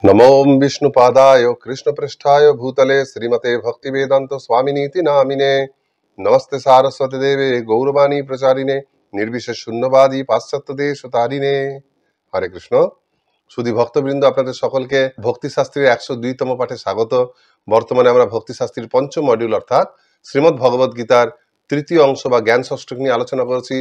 नमो विष्णुपादाय कृष्णपृष्ठाय भूतले श्रीमते भक्तिवेदांत स्वामिनीति नामिने नमस्ते सारस्वती देवे गौरवाणी प्रचारिणे निर्विशेष शून्यवादी पाश्चात्य देश तारिणे। हरे कृष्ण। শুধু ভক্তবৃন্দ, আপনাদের সকলকে ভক্তি শাস্ত্রের 102তম পাঠে স্বাগত। বর্তমানে আমরা ভক্তি শাস্ত্রের পঞ্চম মডিউল অর্থাৎ শ্রীমদ্ ভগবদ গীতার তৃতীয় অংশ বা জ্ঞান ষষ্ঠক নিয়ে আলোচনা করেছি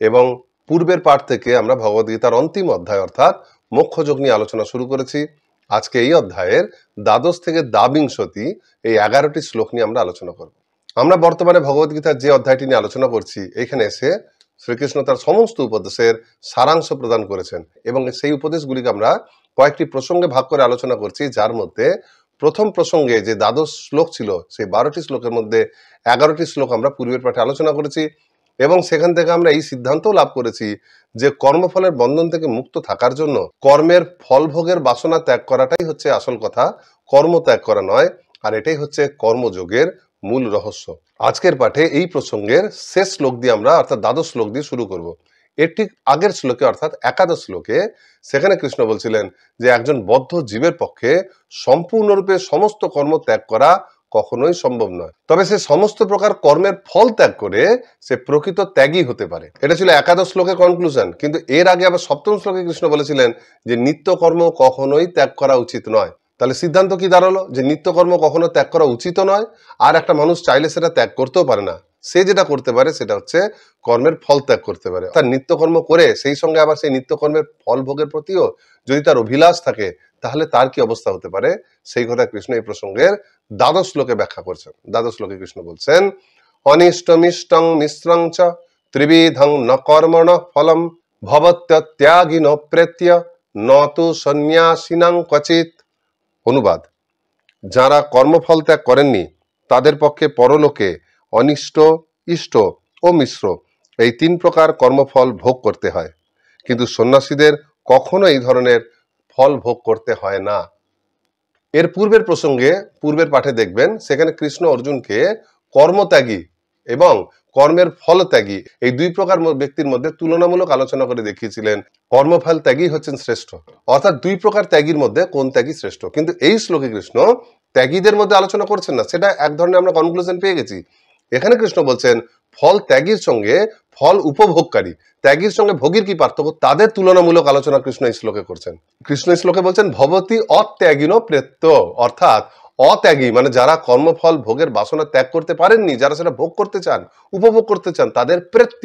এবং পূর্বের পাঠ থেকে আমরা ভগবদ গীতার অন্তিম অধ্যায় অর্থাৎ মোক্ষযোগ নিয়ে আলোচনা শুরু করেছি। আজকে এই অধ্যায়ের দ্বাদশ থেকে দ্বাবিংশতি এই 11টি শ্লোক নিয়ে আমরা আলোচনা করব। আমরা বর্তমানে ভগবদ গীতার যে অধ্যায়টি নিয়ে আলোচনা করছি, এখানে এসে শ্রীকৃষ্ণ তার সমস্ত উপদেশের সারাংশ প্রদান করেছেন এবং সেই উপদেশগুলিকে আমরা কয়েকটি প্রসঙ্গে ভাগ করে আলোচনা করছি, যার মধ্যে প্রথম প্রসঙ্গে যে দ্বাদশ শ্লোক ছিল সেই 12টি শ্লোকের মধ্যে 11টি শ্লোক আমরা পূর্বের পাঠে আলোচনা করেছি এবং সেখান থেকে আমরা এই সিদ্ধান্তও লাভ করেছি যে কর্মফলের বন্ধন থেকে মুক্ত থাকার জন্য কর্মের ফল ভোগের বাসনা ত্যাগ করাটাই হচ্ছে আসল কথা, কর্ম ত্যাগ করা নয়। আর এটাই হচ্ছে কর্মযোগের মূল রহস্য। আজকের পাঠে এই প্রসঙ্গের শেষ শ্লোক দিয়ে আমরা অর্থাৎ দ্বাদশ শ্লোক দিয়ে শুরু করব। এর ঠিক আগের শ্লোকে অর্থাৎ একাদশ শ্লোকে সেখানে কৃষ্ণ বলছিলেন যে একজন বদ্ধ জীবের পক্ষে সম্পূর্ণরূপে সমস্ত কর্ম ত্যাগ করা কখনোই সম্ভব নয়, তবে সে সমস্ত প্রকার কর্মের ফল ত্যাগ করে সে প্রকৃত ত্যাগী হতে পারে। এটা ছিল একাদশ শ্লোকের কনক্লুশন। কিন্তু এর আগে আবার সপ্তম শ্লোকে কৃষ্ণ বলেছিলেন যে নিত্যকর্ম কখনোই ত্যাগ করা উচিত নয়। তাহলে সিদ্ধান্ত কি দাঁড়ালো? যে নিত্যকর্ম কখনো ত্যাগ করা উচিত নয়, আর একটা মানুষ চাইলে সেটা ত্যাগ করতেও পারে না। সে যেটা করতে পারে সেটা হচ্ছে কর্মের ফল ত্যাগ করতে পারে। তার নিত্যকর্ম করে সেই সঙ্গে আবার সেই নিত্যকর্মের ফল ভোগের প্রতিও যদি তার অভিলাষ থাকে, তাহলে তার কি অবস্থা হতে পারে সেই কথা কৃষ্ণ এই প্রসঙ্গের দ্বাদশ শ্লোকে ব্যাখ্যা করছেন। দ্বাদশ শ্লোকে কৃষ্ণ বলছেন, অনিষ্টমিষ্টং মিশ্রং চ ত্রিবিধং ন কর্মণ ফলম ভবত্যত্যাগিন প্রেত্য নতু সন্ন্যাসিনাং ক্বচিৎ। অনুবাদ: যারা কর্মফল ত্যাগ করেননি তাদের পক্ষে পরলোকে অনিষ্ট, ইষ্ট ও মিশ্র এই 3 প্রকার কর্মফল ভোগ করতে হয়, কিন্তু সন্ন্যাসীদের কখনো এই ধরনের ফল ভোগ করতে হয় না। এর পূর্বের প্রসঙ্গে পূর্বের পাঠে দেখবেন সেখানে কৃষ্ণ অর্জুনকে কর্মত্যাগী এবং কর্মের ফল ত্যাগী এই 2 প্রকার ব্যক্তির মধ্যে তুলনামূলক আলোচনা করে দেখিয়েছিলেন। কর্মফল ত্যাগী হচ্ছেন শ্রেষ্ঠ, অর্থাৎ 2 প্রকার ত্যাগীর মধ্যে কোন ত্যাগী শ্রেষ্ঠ। কিন্তু এই শ্লোকে কৃষ্ণ ত্যাগীদের মধ্যে আলোচনা করছেন না, সেটা এক ধরনের আমরা কনক্লুশন পেয়ে গেছি। এখানে কৃষ্ণ বলছেন ফল ত্যাগীর সঙ্গে ফল উপভোগকারী ত্যাগীর সঙ্গে ভোগীর কি পার্থক্য, তাদের তুলনামূলক আলোচনা কৃষ্ণ এই শ্লোকে করছেন। কৃষ্ণ এই শ্লোকে বলছেন ভবতি অত্যাগিনো প্রেত্য, অর্থাৎ অত্যাগী মানে যারা কর্মফল ভোগের বাসনা ত্যাগ করতে পারেননি, যারা সেটা ভোগ করতে চান, উপভোগ করতে চান, তাদের প্রেত্য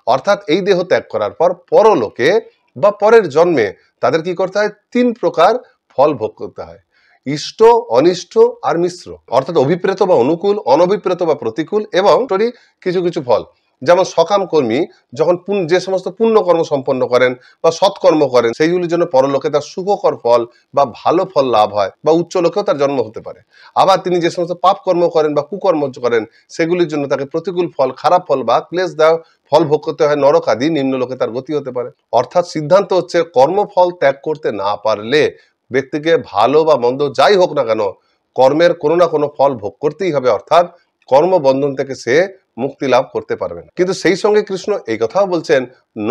অর্থাৎ এই দেহ ত্যাগ করার পর পরলোকে বা পরের জন্মে তাদের কি করতে হয়? 3 প্রকার ফল ভোগ করতে হয়, ইষ্ট, অনিষ্ট আর মিশ্র, অর্থাৎ অভিপ্রেত বা অনুকূল, অনভিপ্রেত বা প্রতিকূল এবং কিছু কিছু ফল। যেমন সকাম কর্মী যখন যে সমস্ত পুণ্য কর্ম সম্পন্ন করেন বা সৎকর্ম করেন, সেইগুলির জন্য পরলোকে তার সুখকর ফল বা ভালো ফল লাভ হয় বা উচ্চ লোকেও তার জন্ম হতে পারে। আবার তিনি যে সমস্ত পাপ কর্ম করেন বা কুকর্ম করেন সেগুলির জন্য তাকে প্রতিকূল ফল, খারাপ ফল বা ক্লেশ দেওয়া ফল ভোগ করতে হয়, নরক আদি নিম্ন লোকে তার গতি হতে পারে। অর্থাৎ সিদ্ধান্ত হচ্ছে কর্মফল ত্যাগ করতে না পারলে ব্যক্তিকে ভালো বা মন্দ যাই হোক না কেন কর্মের কোনো না কোনো ফল ভোগ করতেই হবে, অর্থাৎ কর্মবন্ধন থেকে সে মুক্তি লাভ করতে পারবে না। কিন্তু সেই সঙ্গে কৃষ্ণ এই কথাও বলছেন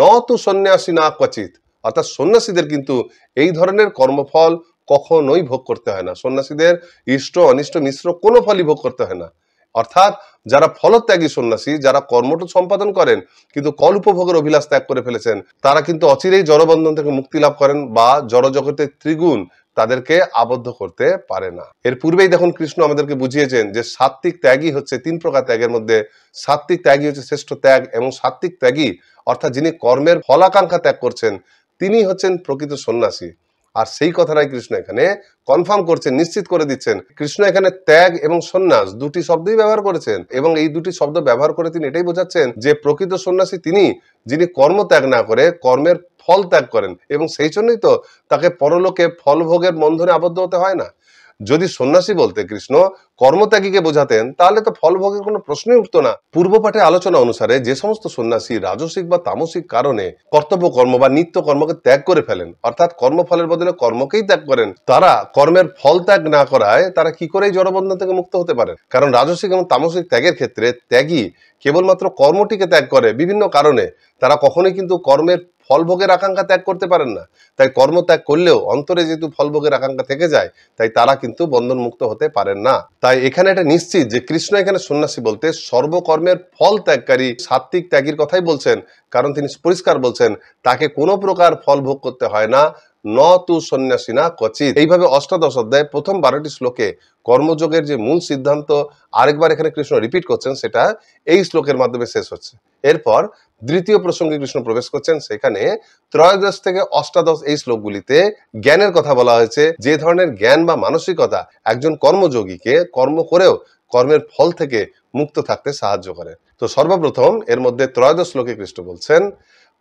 ন তু সন্ন্যাসী না ক্বচিৎ, অর্থাৎ সন্ন্যাসীদের কিন্তু এই ধরনের কর্মফল কখনোই ভোগ করতে হয় না। সন্ন্যাসীদের ইষ্ট, অনিষ্ট, মিশ্র কোনো ফলই ভোগ করতে হয় না। অর্থাৎ যারা ফলত্যাগী সন্ন্যাসী, যারা কর্মটা সম্পাদন করেন কিন্তু কল উপভোগের অভিলাষ ত্যাগ করে ফেলেছেন, তারা কিন্তু অচিরেই জড়বন্ধন থেকে মুক্তি লাভ করেন বা জড়জগতের ত্রিগুণ তাদেরকে আবদ্ধ করতে পারে না। এর পূর্বেই দেখুন কৃষ্ণ আমাদেরকে বুঝিয়েছেন যে সাত্বিক ত্যাগী হচ্ছে 3 প্রকার ত্যাগের মধ্যে সাত্বিক ত্যাগী হচ্ছে শ্রেষ্ঠ ত্যাগ, এবং সাত্বিক ত্যাগী অর্থাৎ যিনি কর্মের ফলাকাঙ্ক্ষা ত্যাগ করছেন তিনি হচ্ছেন প্রকৃত সন্ন্যাসী। আর সেই কথাটাই কৃষ্ণ এখানে কনফার্ম করছেন, নিশ্চিত করে দিচ্ছেন। কৃষ্ণ এখানে ত্যাগ এবং সন্ন্যাস 2টি শব্দই ব্যবহার করেছেন এবং এই 2টি শব্দ ব্যবহার করে তিনি এটাই বোঝাচ্ছেন যে প্রকৃত সন্ন্যাসী তিনি যিনি কর্ম ত্যাগ না করে কর্মের ফল ত্যাগ করেন, এবং সেই জন্যই তো তাকে পরলোকে ফল ভোগের বন্ধনে আবদ্ধ হতে হয় না। যদি সন্ন্যাসী বলতে কৃষ্ণ কর্মত্যাগীকে বোঝাতেন তাহলে তো ফল ভোগের কোনো প্রশ্নই উঠতো না। পূর্ব পাঠে আলোচনা অনুসারে যে সমস্ত সন্ন্যাসী রাজসিক বা তামসিক কারণে কর্তব্য কর্ম বা নিত্য কর্মকে ত্যাগ করে ফেলেন, অর্থাৎ কর্মফলের বদলে কর্মকেই ত্যাগ করেন, তারা কর্মের ফল ত্যাগ না করায় তারা কি করে জড়বন্ধন থেকে মুক্ত হতে পারেন? কারণ রাজসিক এবং তামসিক ত্যাগের ক্ষেত্রে ত্যাগী কেবলমাত্র কর্মটিকে ত্যাগ করে বিভিন্ন কারণে, তারা কখনোই কিন্তু কর্মের ফলভোগের আকাঙ্ক্ষা ত্যাগ করতে পারেন না। তাই কর্ম ত্যাগ করলেও অন্তরে যেহেতু ফলভোগের আকাঙ্ক্ষা থেকে যায়, তাই তারা কিন্তু বন্ধন মুক্ত হতে পারেন না। তাই এখানে এটা নিশ্চিত যে কৃষ্ণ এখানে সন্ন্যাসী বলতে সর্বকর্মের ফল ত্যাগকারী সাত্ত্বিক ত্যাগীর কথাই বলছেন, কারণ তিনি পরিষ্কার বলছেন তাকে কোনো প্রকার ফল ভোগ করতে হয় না, ন তু সন্ন্যাসী না কচিত। এইভাবে অষ্টাদশ অধ্যায় প্রথম 12টি শ্লোকে কর্মযোগের যে মূল সিদ্ধান্ত আরেকবার এখানে কৃষ্ণ রিপিট করছেন, সেটা এই শ্লোকের মাধ্যমে শেষ হচ্ছে। এরপর দ্বিতীয় প্রসঙ্গে কৃষ্ণ প্রবেশ করছেন, সেখানে ত্রয়োদশ থেকে অষ্টাদশ এই শ্লোকগুলিতে জ্ঞানের কথা বলা হয়েছে, যে ধরনের জ্ঞান বা মানসিকতা একজন কর্মযোগীকে কর্ম করেও কর্মের ফল থেকে মুক্ত থাকতে সাহায্য করে। তো সর্বপ্রথম এর মধ্যে ত্রয়োদশ শ্লোকে কৃষ্ণ বলছেন,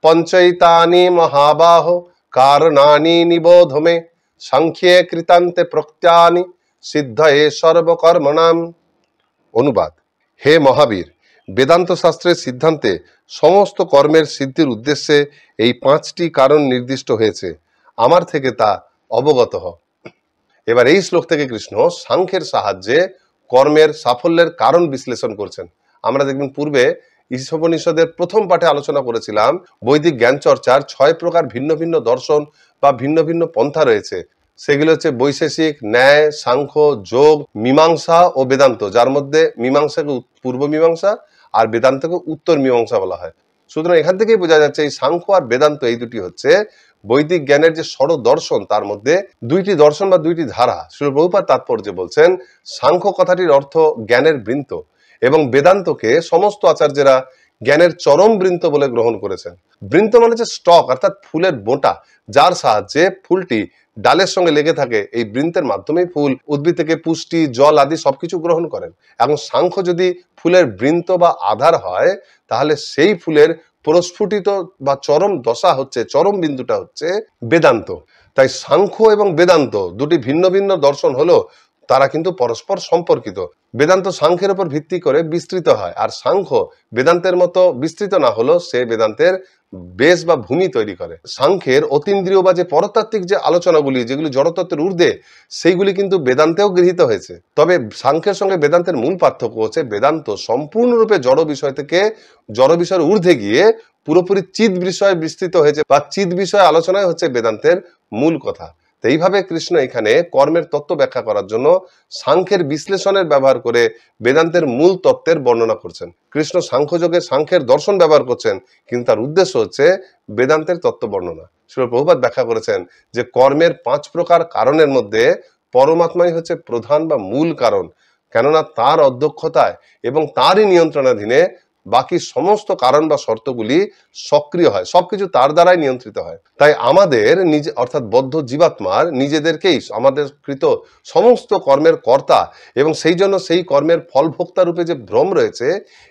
পঞ্চৈতানি মহাবাহ কারণানি নিবোধমে সাংখ্যে কৃতান্তে প্রক্ত্যানি সিদ্ধয়ে সর্বকর্মণাম। অনুবাদ: হে মহাবীর, বেদান্ত শাস্ত্রের সিদ্ধান্তে সমস্ত কর্মের সিদ্ধির উদ্দেশ্যে এই 5টি কারণ নির্দিষ্ট হয়েছে, আমার থেকে তা অবগত হ। এবার এই শ্লোক থেকে কৃষ্ণ সাংখ্যের সাহায্যে কর্মের সাফল্যের কারণ বিশ্লেষণ করছেন। আমরা দেখবেন পূর্বে ঈশোপনিষদের প্রথম পাঠে আলোচনা করেছিলাম বৈদিক জ্ঞান চর্চার 6 প্রকার ভিন্ন ভিন্ন দর্শন বা ভিন্ন ভিন্ন পন্থা রয়েছে। সেগুলো হচ্ছে বৈশেষিক, ন্যায়, সাংখ্য, যোগ, মীমাংসা ও বেদান্ত, যার মধ্যে মীমাংসাকে পূর্ব মীমাংসা আর বেদান্তকে উত্তর মীমাংসা বলা হয়। সুতরাং এখান থেকেই বোঝা যাচ্ছে এই সাংখ্য আর বেদান্ত এই দুটি হচ্ছে বৈদিক জ্ঞানের যে ষড় দর্শন, তার মধ্যে 2টি দর্শন বা 2টি ধারা। শ্রীল প্রভুপাদ তাৎপর্যে বলছেন সাংখ্য কথাটির অর্থ জ্ঞানের বৃন্ত, এবং বেদান্তকে সমস্ত আচার্যেরা জ্ঞানের চরম বৃন্ত বলে গ্রহণ করেছেন। বৃন্ত মানে হচ্ছে স্টক, অর্থাৎ ফুলের বোঁটা, যার সাহায্যে ফুলটি ডালের সঙ্গে লেগে থাকে। এই বৃন্তের মাধ্যমেই ফুল উদ্ভিদ থেকে পুষ্টি, জল আদি সবকিছু গ্রহণ করেন। এবং সাংখ্য যদি ফুলের বৃন্ত বা আধার হয়, তাহলে সেই ফুলের প্রস্ফুটিত বা চরম দশা হচ্ছে, চরম বিন্দুটা হচ্ছে বেদান্ত। তাই সাংখ্য এবং বেদান্ত দুটি ভিন্ন ভিন্ন দর্শন হলো, তারা কিন্তু পরস্পর সম্পর্কিত। বেদান্ত সাংখ্যের উপর ভিত্তি করে বিস্তৃত হয়, আর সাংখ্য বেদান্তের মতো বিস্তৃত না হলেও সে বেদান্তের বেশ বা ভূমি তৈরি করে। সাংখ্যের অতীন্দ্রিয় বা যে পরতাত্ত্বিক যে আলোচনাগুলি, যেগুলি জড়তত্ত্বের ঊর্ধ্বে, সেইগুলি কিন্তু বেদান্তেও গৃহীত হয়েছে। তবে সাংখ্যের সঙ্গে বেদান্তের মূল পার্থক্য হচ্ছে বেদান্ত সম্পূর্ণরূপে জড় বিষয় থেকে জড় বিষয়ের ঊর্ধ্বে গিয়ে পুরোপুরি চিৎ বিষয়ে বিস্তৃত হয়েছে, বা চিৎ বিষয়ে আলোচনায় হচ্ছে বেদান্তের মূল কথা। তো এইভাবে কৃষ্ণ এখানে কর্মের তত্ত্ব ব্যাখ্যা করার জন্য সাংখ্যের বিশ্লেষণের ব্যবহার করে বেদান্তের মূল তত্ত্বের বর্ণনা করছেন। কৃষ্ণ সাংখ্যযোগে সাংখ্যের দর্শন ব্যবহার করছেন, কিন্তু তার উদ্দেশ্য হচ্ছে বেদান্তের তত্ত্ব বর্ণনা। শ্রীল প্রভুপাদ ব্যাখ্যা করেছেন যে কর্মের 5 প্রকার কারণের মধ্যে পরমাত্মাই হচ্ছে প্রধান বা মূল কারণ, কেননা তার অধ্যক্ষতায় এবং তারই নিয়ন্ত্রণাধীনে বাকি সমস্ত কারণ বা শর্তগুলি সক্রিয় হয়, সবকিছু তার দ্বারাই নিয়ন্ত্রিত হয়। তাই আমাদের নিজে, অর্থাৎ বদ্ধ জীবাত্মার নিজেদেরকেই আমাদের কৃত সমস্ত কর্মের কর্তা, এবং সেই জন্য সেই কর্মের ফলভোক্তা রূপে যে ভ্রম রয়েছে,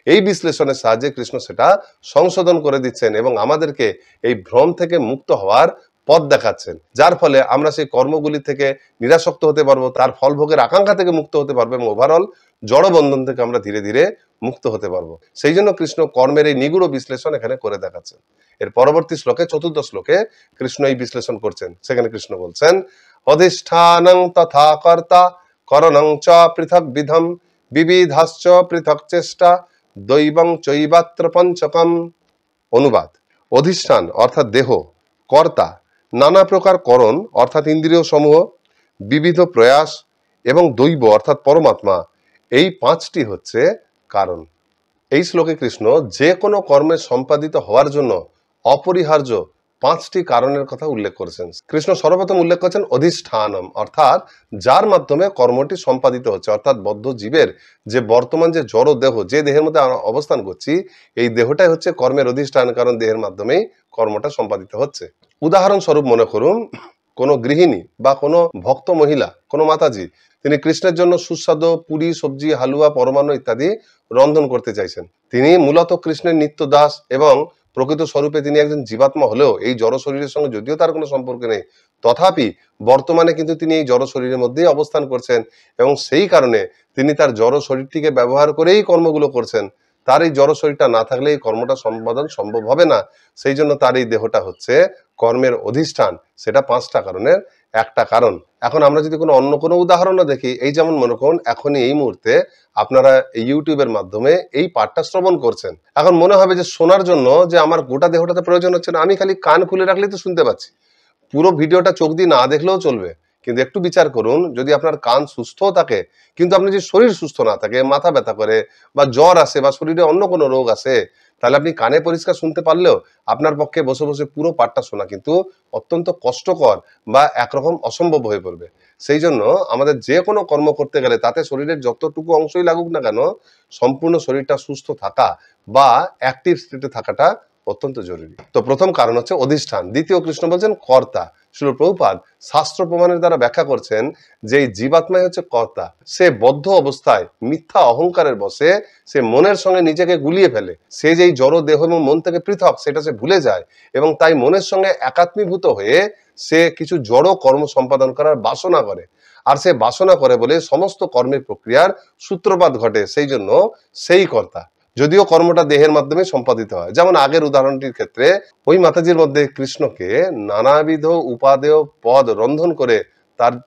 এই বিশ্লেষণের সাহায্যে কৃষ্ণ সেটা সংশোধন করে দিচ্ছেন এবং আমাদেরকে এই ভ্রম থেকে মুক্ত হওয়ার পথ দেখাচ্ছেন, যার ফলে আমরা সেই কর্মগুলি থেকে নিরাসক্ত হতে পারবো, তার ফলভোগের আকাঙ্ক্ষা থেকে মুক্ত হতে পারবো, এবং ওভারঅল জড়বন্ধন থেকে আমরা ধীরে ধীরে মুক্ত হতে পারবো। সেই জন্য কৃষ্ণ কর্মের এই নিগুড় বিশ্লেষণ এখানে করে দেখাচ্ছেন। এর পরবর্তী শ্লোকে, 4র্দশ শ্লোকে কৃষ্ণ এই বিশ্লেষণ করছেন। সেখানে কৃষ্ণ বলছেন, অধিষ্ঠানং তথা কর্তা করণং চ পৃথক বিধম বিবিধাশ্চ পৃথক চেষ্টা দৈবং চৈবাত্র পঞ্চকম। অনুবাদ: অধিষ্ঠান অর্থাৎ দেহ, কর্তা নানা প্রকার করণ অর্থাৎ ইন্দ্রিয় সমূহ, বিবিধ প্রয়াস এবং দৈব অর্থাৎ পরমাত্মা, এই 5টি হচ্ছে কারণ। এই শ্লোকে কৃষ্ণ যে কোনো কর্মে সম্পাদিত হওয়ার জন্য অপরিহার্য 5টি কারণের কথা উল্লেখ করেছেন। কৃষ্ণ সর্বপ্রথম উল্লেখ করেছেন অধিষ্ঠানম, অর্থাৎ যার মাধ্যমে কর্মটি সম্পাদিত হচ্ছে, অর্থাৎ বদ্ধ জীবের যে বর্তমান যে জড় দেহ, যে দেহের মধ্যে অবস্থান করছি, এই দেহটাই হচ্ছে কর্মের অধিষ্ঠান, কারণ দেহের মাধ্যমেই কর্মটা সম্পাদিত হচ্ছে। উদাহরণস্বরূপ মনে করুন, কোনো গৃহিণী বা কোনো ভক্ত মহিলা, কোনো মাতাজি, তিনি কৃষ্ণের জন্য সুস্বাদু পুরি, সবজি, হালুয়া, পরমান্ন ইত্যাদি রন্ধন করতে চাইছেন। তিনি মূলত কৃষ্ণের নিত্য দাস এবং প্রকৃত স্বরূপে তিনি একজন জীবাত্মা হলেও এই জড় শরীরের সঙ্গে যদিও তার কোনো সম্পর্ক নেই, তথাপি বর্তমানে কিন্তু তিনি এই জড় শরীরের মধ্যেই অবস্থান করছেন, এবং সেই কারণে তিনি তার জড় শরীরটিকে ব্যবহার করেই কর্মগুলো করছেন। তার এই জড় শরীরটা না থাকলে এই কর্মটা সম্পাদন সম্ভব হবে না। সেই জন্য তার এই দেহটা হচ্ছে কর্মের অধিষ্ঠান। সেটা 5টা কারণের একটা কারণ। এখন আমরা যদি অন্য কোনো উদাহরণও দেখি, এই যেমন মনে করুন এখনই এই মুহূর্তে আপনারা ইউটিউবের মাধ্যমে এই পাঠটা শ্রবণ করছেন। এখন মনে হবে যে শোনার জন্য যে আমার গোটা দেহটাতে প্রয়োজন হচ্ছে না, আমি খালি কান খুলে রাখলেই তো শুনতে পাচ্ছি, পুরো ভিডিওটা চোখ দিয়ে না দেখলেও চলবে। কিন্তু একটু বিচার করুন, যদি আপনার কান সুস্থও থাকে কিন্তু আপনার যে শরীর সুস্থ না থাকে, মাথা ব্যথা করে বা জ্বর আসে বা শরীরে অন্য কোনো রোগ আসে, তাহলে আপনি কানে পরিষ্কার শুনতে পারলেও আপনার পক্ষে বসে বসে পুরো পাঠটা শোনা কিন্তু অত্যন্ত কষ্টকর বা একরকম অসম্ভব হয়ে পড়বে। সেই জন্য আমাদের যে কোনো কর্ম করতে গেলে তাতে শরীরের যতটুকু অংশই লাগুক না কেন, সম্পূর্ণ শরীরটা সুস্থ থাকা বা অ্যাক্টিভ স্টেটে থাকাটা অত্যন্ত জরুরি। তো প্রথম কারণ হচ্ছে অধিষ্ঠান। দ্বিতীয়, কৃষ্ণ বলছেন কর্তা। শ্রীল প্রভুপাদ শাস্ত্র প্রমাণের দ্বারা ব্যাখ্যা করছেন যে জীবাত্মাই হচ্ছে কর্তা। সে বদ্ধ অবস্থায় মিথ্যা অহংকারের বশে সে মনের সঙ্গে নিজেকে গুলিয়ে ফেলে। সে যেই জড় দেহ এবং মন থেকে পৃথক সেটা সে ভুলে যায় এবং তাই মনের সঙ্গে একাত্মীভূত হয়ে সে কিছু জড় কর্ম সম্পাদন করার বাসনা করে। আর সে বাসনা করে বলে সমস্ত কর্মের প্রক্রিয়ার সূত্রপাত ঘটে। সেই জন্য সেই কর্তা, যদিও কর্মটা দেহের মাধ্যমে সম্পাদিত হয়। যেমন আগের উদাহরণটির ক্ষেত্রে ওই মাতাজির মধ্যে কৃষ্ণকে নানাবিধ উপাদেয় পদ রন্ধন করে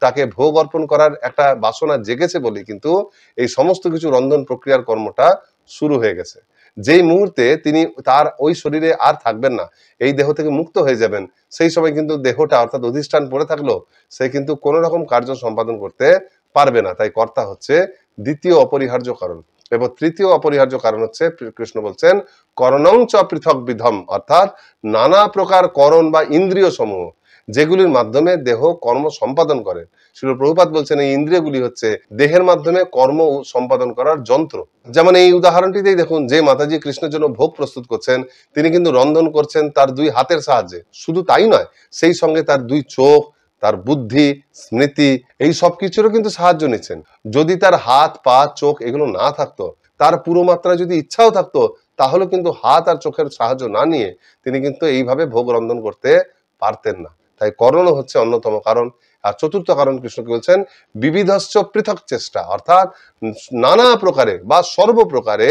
তাকে ভোগ অর্পণ করার একটা বাসনা জেগেছে বলে কিন্তু এই সমস্ত কিছু রন্ধন প্রক্রিয়ার কর্মটা শুরু হয়ে গেছে। যেই মুহূর্তে তিনি তার ওই শরীরে আর থাকবেন না, এই দেহ থেকে মুক্ত হয়ে যাবেন, সেই সময় কিন্তু দেহটা অর্থাৎ অধিষ্ঠান পড়ে থাকলো সে কিন্তু কোনো রকম কার্য সম্পাদন করতে পারবে না। তাই কর্তা হচ্ছে দ্বিতীয় অপরিহার্য কারণ। এবং তৃতীয় অপরিহার্য কারণ হচ্ছে কৃষ্ণ বলছেন করণং চ পৃথক বিধম, অর্থাৎ নানা প্রকার করণ বা ইন্দ্রিয় সমূহ যেগুলির মাধ্যমে দেহ কর্ম সম্পাদন করে। শ্রীল প্রভুপাদ বলছেন এই ইন্দ্রিয়গুলি হচ্ছে দেহের মাধ্যমে কর্ম সম্পাদন করার যন্ত্র। যেমন এই উদাহরণটিতেই দেখুন, যে মাতাজি কৃষ্ণের জন্য ভোগ প্রস্তুত করছেন তিনি কিন্তু রন্ধন করছেন তার দুই হাতের সাহায্যে। শুধু তাই নয়, সেই সঙ্গে তার দুই চোখ, তার বুদ্ধি, স্মৃতি, এই সব কিছুরও কিন্তু সাহায্য নিচ্ছেন। যদি তার হাত, পা, চোখ এগুলো না থাকতো, তার পুরো মাত্রায় যদি ইচ্ছাও থাকতো, তাহলে কিন্তু হাত আর চোখের সাহায্য না নিয়ে তিনি কিন্তু এইভাবে ভোগ রন্ধন করতে পারতেন না। তাই করণও হচ্ছে অন্যতম কারণ। আর চতুর্থ কারণ কৃষ্ণ কি বলছেন, বিবিধস্য পৃথক চেষ্টা, অর্থাৎ নানা প্রকারে বা সর্বপ্রকারে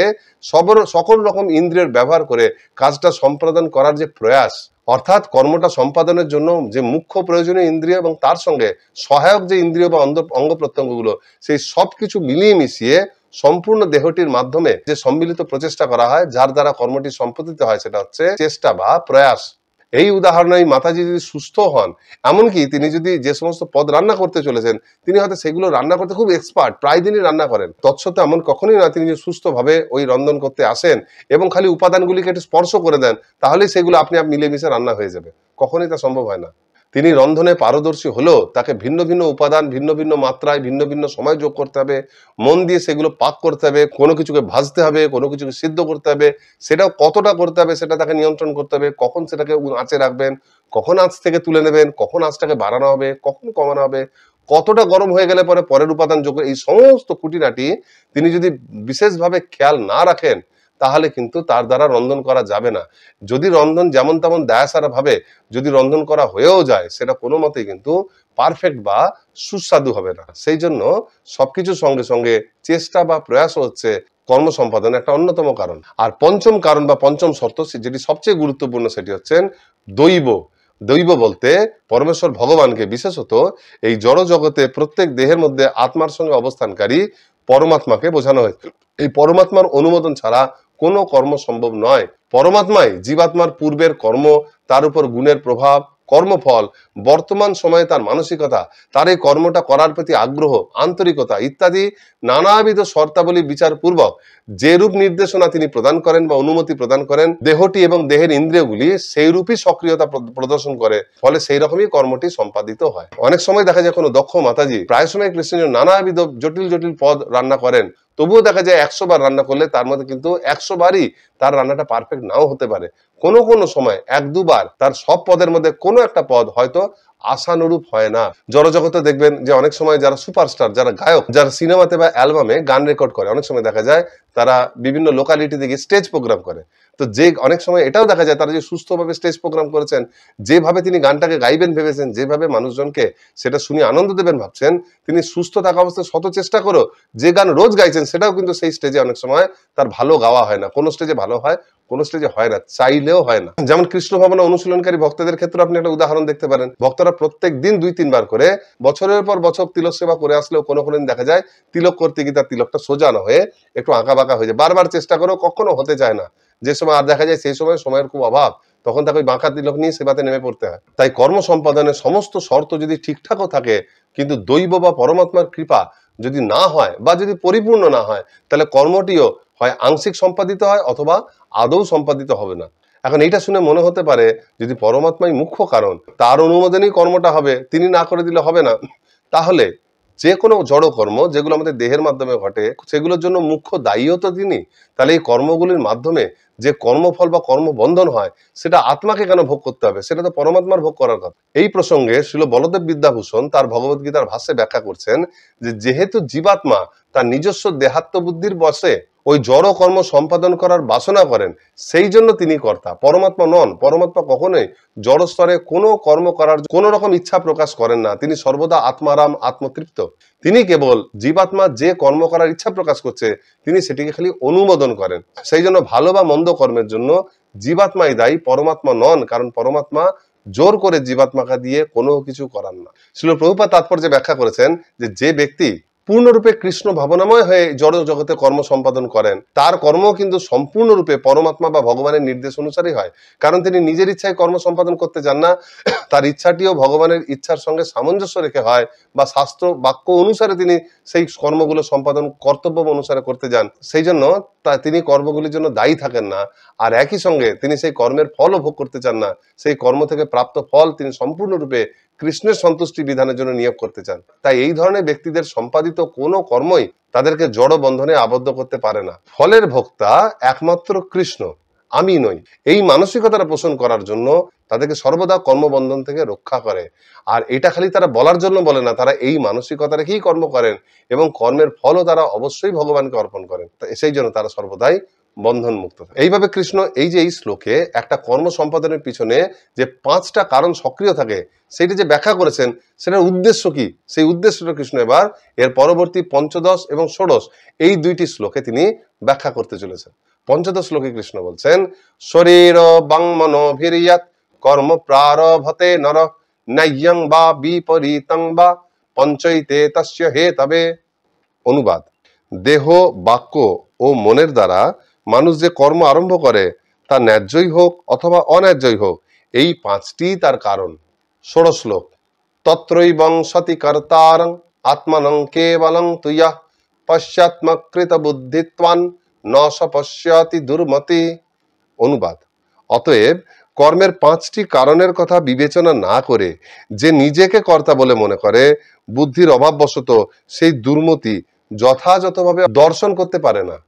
সকল রকম ইন্দ্রিয়ের ব্যবহার করে কাজটা সম্পাদন করার যে প্রয়াস, অর্থাৎ কর্মটা সম্পাদনের জন্য যে মুখ্য প্রয়োজনীয় ইন্দ্রিয় এবং তার সঙ্গে সহায়ক যে ইন্দ্রিয় বা অঙ্গ প্রত্যঙ্গগুলো, সেই সব কিছু মিলিয়ে মিশিয়ে সম্পূর্ণ দেহটির মাধ্যমে যে সম্মিলিত প্রচেষ্টা করা হয়, যার দ্বারা কর্মটি সম্পাদিত হয়, সেটা হচ্ছে চেষ্টা বা প্রয়াস। এই উদাহরণে মাতাজি যদি সুস্থ হন, এমনকি তিনি যদি যে সমস্ত পদ রান্না করতে চলেছেন তিনি হয়তো সেগুলো রান্না করতে খুব এক্সপার্ট, প্রায় দিনই রান্না করেন, তৎসত্ত্বেও এমন কখনোই না তিনি যদি সুস্থভাবে ওই রন্ধন করতে আসেন এবং খালি উপাদানগুলিকে একটু স্পর্শ করে দেন তাহলেই সেগুলো আপনি মিলেমিশে রান্না হয়ে যাবে। কখনোই তা সম্ভব হয় না। তিনি রন্ধনে পারদর্শী হলেও তাকে ভিন্ন ভিন্ন উপাদান, ভিন্ন ভিন্ন মাত্রায়, ভিন্ন ভিন্ন সময় যোগ করতে হবে, মন দিয়ে সেগুলো পাক করতে হবে, কোনো কিছুকে ভাজতে হবে, কোনো কিছুকে সিদ্ধ করতে হবে, সেটাও কতটা করতে হবে সেটা তাকে নিয়ন্ত্রণ করতে হবে। কখন সেটাকে আঁচে রাখবেন, কখন আঁচ থেকে তুলে নেবেন, কখন আঁচটাকে বাড়ানো হবে, কখন কমানো হবে, কতটা গরম হয়ে গেলে পরে পরের উপাদান যোগ, এই সমস্ত খুঁটিনাটি তিনি যদি বিশেষভাবে খেয়াল না রাখেন তাহলে কিন্তু তার দ্বারা রন্ধন করা যাবে না। যদি রন্ধন যেমন তেমন দায়াসারা ভাবে যদি রন্ধন করা হয়েও যায়, সেটা কোনো মতেই কিন্তু পারফেক্ট বা সুস্বাদু হবে না। সেই জন্য সবকিছুর সঙ্গে সঙ্গে চেষ্টা বা প্রয়াস হচ্ছে কর্ম সম্পাদনের একটা অন্যতম কারণ। আর পঞ্চম কারণ বা পঞ্চম শর্ত, যেটি সবচেয়ে গুরুত্বপূর্ণ, সেটি হচ্ছেন দৈব। দৈব বলতে পরমেশ্বর ভগবানকে, বিশেষত এই জড় জগতে প্রত্যেক দেহের মধ্যে আত্মার সঙ্গে অবস্থানকারী পরমাত্মাকে বোঝানো হয়েছে। এই পরমাত্মার অনুমোদন ছাড়া কোনো কর্ম সম্ভব নয়। পরমাত্মাই জীবাত্মার পূর্বের কর্ম, তার উপর গুণের প্রভাব, কর্মফল, বর্তমান সময়ে তার মানসিকতা, তার এই কর্মটা করার প্রতি আগ্রহ, আন্তরিকতা ইত্যাদি নানাবিধ শর্তাবলী বিচার পূর্বক যে রূপ নির্দেশনা তিনি প্রদান করেন বা অনুমতি প্রদান করেন, দেহটি এবং দেহের ইন্দ্রিয়গুলি সেই রূপই সক্রিয়তা প্রদর্শন করে, ফলে সেই রকমই কর্মটি সম্পাদিত হয়। অনেক সময় দেখা যায় কোনো দক্ষ মাতাজি প্রায় সময় কৃষ্ণের নানাবিধ জটিল জটিল পদ রান্না করেন, তবুও দেখা যায় 100 বার রান্না করলে তার মধ্যে কিন্তু 100 বারই তার রান্নাটা পারফেক্ট নাও হতে পারে। কোনো কোনো সময় 1-2 বার তার সব পদের মধ্যে কোনো একটা পদ হয়তো আশানুরূপ হয় না। জড়জগতে দেখবেন যে অনেক সময় যারা সুপারস্টার, যারা গায়ক, যারা সিনেমাতে বা অ্যালবামে গান রেকর্ড করে, অনেক সময় দেখা যায় তারা বিভিন্ন লোকালিটিতে গিয়ে স্টেজ প্রোগ্রাম করে। তো যে অনেক সময় এটাও দেখা যায় তারা যে সুস্থভাবে স্টেজ প্রোগ্রাম করেছেন, যেভাবে তিনি গানটাকে গাইবেন ভেবেছেন, যেভাবে মানুষজনকে সেটা শুনে আনন্দ দেবেন ভাবছেন, তিনি সুস্থ থাকা অবস্থায় শত চেষ্টা করো যে গান রোজ গাইছেন সেটাও কিন্তু সেই স্টেজে অনেক সময় তার ভালো গাওয়া হয় না। কোনো স্টেজে ভালো হয়, কোনো স্টেজে হয় না, চাইলেও হয় না। যেমন কৃষ্ণ ভাবনা অনুশীলনকারী ভক্তদের ক্ষেত্রে আপনি একটা উদাহরণ দেখতে পারেন। ভক্তরা প্রত্যেক দিন 2-3 বার করে বছরের পর বছর তিলক সেবা করে আসলেও কোনো দিন দেখা যায় তিলক করতে গিয়ে তার তিলকটা সোজা না হয়ে একটু আঁকা বাঁকা হয়ে যায়। বারবার চেষ্টা করেও কখনো হতে চায় না। যে সময় আর দেখা যায় সেই সময় সময়ের খুব অভাব, তখন তাকে ওই বাঁকা তিলক নিয়ে সেবাতে নেমে পড়তে হয়। তাই কর্ম সম্পাদনের সমস্ত শর্ত যদি ঠিকঠাকও থাকে, কিন্তু দৈব বা পরমাত্মার কৃপা যদি না হয় বা যদি পরিপূর্ণ না হয়, তাহলে কর্মটিও হয় আংশিক সম্পাদিত হয় অথবা আদৌ সম্পাদিত হবে না। এখন এইটা শুনে মনে হতে পারে যদি পরমাত্মাই মুখ্য কারণ, তার অনুমোদনেই কর্মটা হবে, তিনি না করে দিলে হবে না, তাহলে যে কোনো জড় কর্ম যেগুলো আমাদের দেহের মাধ্যমে ঘটে সেগুলোর জন্য মুখ্য দায়ীও তো তিনি। তাহলে এই কর্মগুলির মাধ্যমে যে কর্মফল বা কর্মবন্ধন হয় সেটা আত্মাকে কেন ভোগ করতে হবে? সেটা তো পরমাত্মার ভোগ করার কথা। এই প্রসঙ্গে শ্রীল বলদেব বিদ্যাভূষণ তার ভগবদ্গীতার ভাষ্যে ব্যাখ্যা করছেন যে যেহেতু জীবাত্মা তার নিজস্ব দেহাত্ম বুদ্ধির বশে ওই জড় কর্ম সম্পাদন করার বাসনা করেন, সেই জন্য তিনি কর্তা, পরমাত্মা নন। পরমাত্মা কখনোই জড় স্তরে কোনো কর্ম করার কোনো রকম ইচ্ছা প্রকাশ করেন না। তিনি সর্বদা আত্মারাম, আত্মতৃপ্ত। তিনি কেবল জীবাত্মা যে কর্ম করার ইচ্ছা প্রকাশ করছে তিনি সেটিকে খালি অনুমোদন করেন। সেই জন্য ভালো বা মন্দ কর্মের জন্য জীবাত্মাই দায়ী, পরমাত্মা নন। কারণ পরমাত্মা জোর করে জীবাত্মাকে দিয়ে কোনো কিছু করান না। শ্রীল প্রভুপাদ তাৎপর্যে ব্যাখ্যা করেছেন যে যে ব্যক্তি পূর্ণরূপে কৃষ্ণ ভাবনাময় হয়ে জড় জগতে কর্ম সম্পাদন করেন, তার কর্ম কিন্তু সম্পূর্ণরূপে পরমাত্মা বা ভগবানের নির্দেশ অনুসারেই হয়। কারণ তিনি নিজের ইচ্ছায় কর্ম সম্পাদন করতে যান না, তার ইচ্ছাটিও ভগবানের ইচ্ছার সঙ্গে সামঞ্জস্য রেখে হয়, বা শাস্ত্র বাক্য অনুসারে তিনি সেই কর্মগুলো সম্পাদন কর্তব্য অনুসারে করতে যান। সেই জন্য তিনি কর্মগুলির জন্য দায়ী থাকেন না। আর একই সঙ্গে তিনি সেই কর্মের ফলও ভোগ করতে চান না। সেই কর্ম থেকে প্রাপ্ত ফল তিনি সম্পূর্ণরূপে কৃষ্ণের সন্তুষ্টি বিধানের জন্য নিয়োগ করতে চান। তাই এই ধরনের ব্যক্তিদের সম্পাদিত কোনো কর্মই তাদেরকে জড় বন্ধনে আবদ্ধ করতে পারে না। ফলের ভোক্তা একমাত্র কৃষ্ণ, আমি নই, এই মানসিকতাটা পোষণ করার জন্য তাদেরকে সর্বদা কর্মবন্ধন থেকে রক্ষা করে। আর এটা খালি তারা বলার জন্য বলে না, তারা এই মানসিকতা রেখেই কর্ম করেন এবং কর্মের ফলও তারা অবশ্যই ভগবানকে অর্পণ করেন। সেই জন্য তারা সর্বদাই বন্ধন মুক্ত। এইভাবে কৃষ্ণ এই যে এই শ্লোকে একটা কর্ম সম্পাদনের পিছনে যে 5টা কারণ সক্রিয় থাকে সেটি যে ব্যাখ্যা করেছেন, সেটার উদ্দেশ্য কি, সেই উদ্দেশ্যটা কৃষ্ণ এবার এর পরবর্তী 15 এবং 16 এই 2টি শ্লোকে তিনি ব্যাখ্যা করতে চলেছেন। 15 শ্লোকে কৃষ্ণ বলছেন, শরীর বাং মনোভিরিয়াত কর্ম প্রারভতে নর নাইয়ং বা বিপরীতং বা পঞ্চৈতে তস্য হেতবে। অনুবাদ: দেহ, বাক্য ও মনের দ্বারা মানুষ যে কর্ম আরম্ভ করে তা ন্যায্যই হোক অথবা অন্যায্যই হোক, এই 5টি তার কারণ। 16 শ্লোক: তত্রৈবং সতি কর্তারং আত্মনং কেবলং তুয়া পশ্চাৎমকৃত বুদ্ধিত্বান ন সপশ্যতি দুর্মতি। অনুবাদ: অতএব কর্মের 5টি কারণের কথা বিবেচনা না করে যে নিজেকে কর্তা বলে মনে করে, বুদ্ধির অভাববশত সেই দুর্মতি যথাযথভাবে দর্শন করতে পারে না।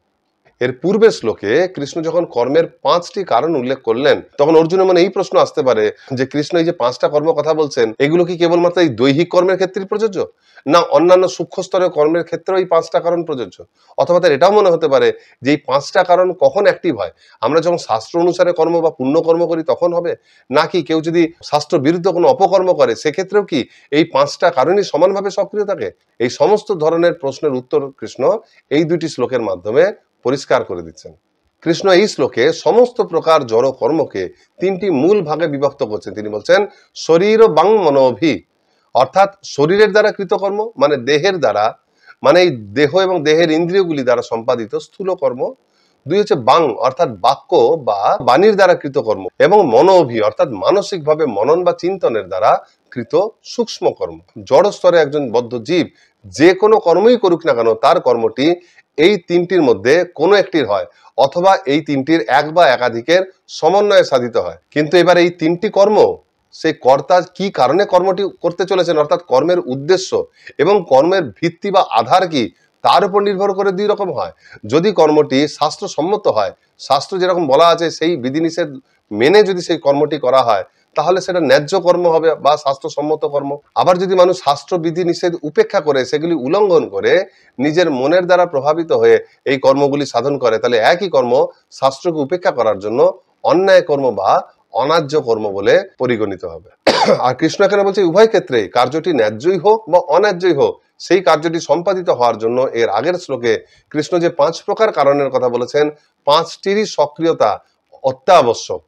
এর পূর্বের শ্লোকে কৃষ্ণ যখন কর্মের 5টি কারণ উল্লেখ করলেন, তখন অর্জুনের মনে এই প্রশ্ন আসতে পারে যে কৃষ্ণ এই যে 5টা কর্ম কথা বলছেন, এগুলো কি কেবলমাত্র এই দৈহিক কর্মের ক্ষেত্রে প্রযোজ্য, না অন্যান্য সূক্ষ্ম স্তরের কর্মের ক্ষেত্রেও এই 5টা কারণ প্রযোজ্য? অথবা তার এটাও মনে হতে পারে যে এই 5টা কারণ কখন অ্যাক্টিভ হয়, আমরা যখন শাস্ত্র অনুসারে কর্ম বা পুণ্য কর্ম করি তখন হবে, নাকি কেউ যদি শাস্ত্র বিরুদ্ধ কোনো অপকর্ম করে সেক্ষেত্রেও কি এই 5টা কারণই সমানভাবে সক্রিয় থাকে? এই সমস্ত ধরনের প্রশ্নের উত্তর কৃষ্ণ এই 2টি শ্লোকের মাধ্যমে পরিষ্কার করে দিচ্ছেন। কৃষ্ণ এই শ্লোকে সমস্ত প্রকার জড় কর্মকে 3টি মূল ভাগে বিভক্ত করছেন। তিনি বলছেন শরীর বাং মনোভি, অর্থাৎ শরীরের দ্বারা কৃতকর্ম মানে দেহের দ্বারা, মানে এই দেহ এবং দেহের ইন্দ্রিয়গুলি দ্বারা সম্পাদিত স্থূল কর্ম। 2 হচ্ছে বাং, অর্থাৎ বাক্য বা বাণীর দ্বারা কৃতকর্ম, এবং মনোভি অর্থাৎ মানসিকভাবে মনন বা চিন্তনের দ্বারা কৃত সূক্ষ্ম কর্ম। জড় স্তরে একজন বদ্ধ জীব যে কোনো কর্মই করুক না কেন, তার কর্মটি এই 3টির মধ্যে কোনো একটির হয়, অথবা এই 3টির এক বা একাধিকের সমন্বয়ে সাধিত হয়। কিন্তু এবার এই 3টি কর্ম সেই কর্তা কি কারণে কর্মটি করতে চলেছেন, অর্থাৎ কর্মের উদ্দেশ্য এবং কর্মের ভিত্তি বা আধার কি, তার উপর নির্ভর করে 2 রকম হয়। যদি কর্মটি শাস্ত্রসম্মত হয়, শাস্ত্র যেরকম বলা আছে সেই বিধিনিষেধ মেনে যদি সেই কর্মটি করা হয়, তাহলে সেটা ন্যায্য কর্ম হবে বা শাস্ত্রসম্মত কর্ম। আবার যদি মানুষ শাস্ত্র বিধি নিষেধ উপেক্ষা করে, সেগুলি উল্লঙ্ঘন করে নিজের মনের দ্বারা প্রভাবিত হয়ে এই কর্মগুলি সাধন করে, তাহলে একই কর্ম শাস্ত্রকে উপেক্ষা করার জন্য অন্যায় কর্ম বা অন্যায্য কর্ম বলে পরিগণিত হবে। আর কৃষ্ণ এখানে বলছে উভয় ক্ষেত্রে কার্যটি ন্যায্যই হোক বা অন্যায্যই হোক, সেই কার্যটি সম্পাদিত হওয়ার জন্য এর আগের শ্লোকে কৃষ্ণ যে 5 প্রকার কারণের কথা বলেছেন, 5টিরই সক্রিয়তা অত্যাবশ্যক।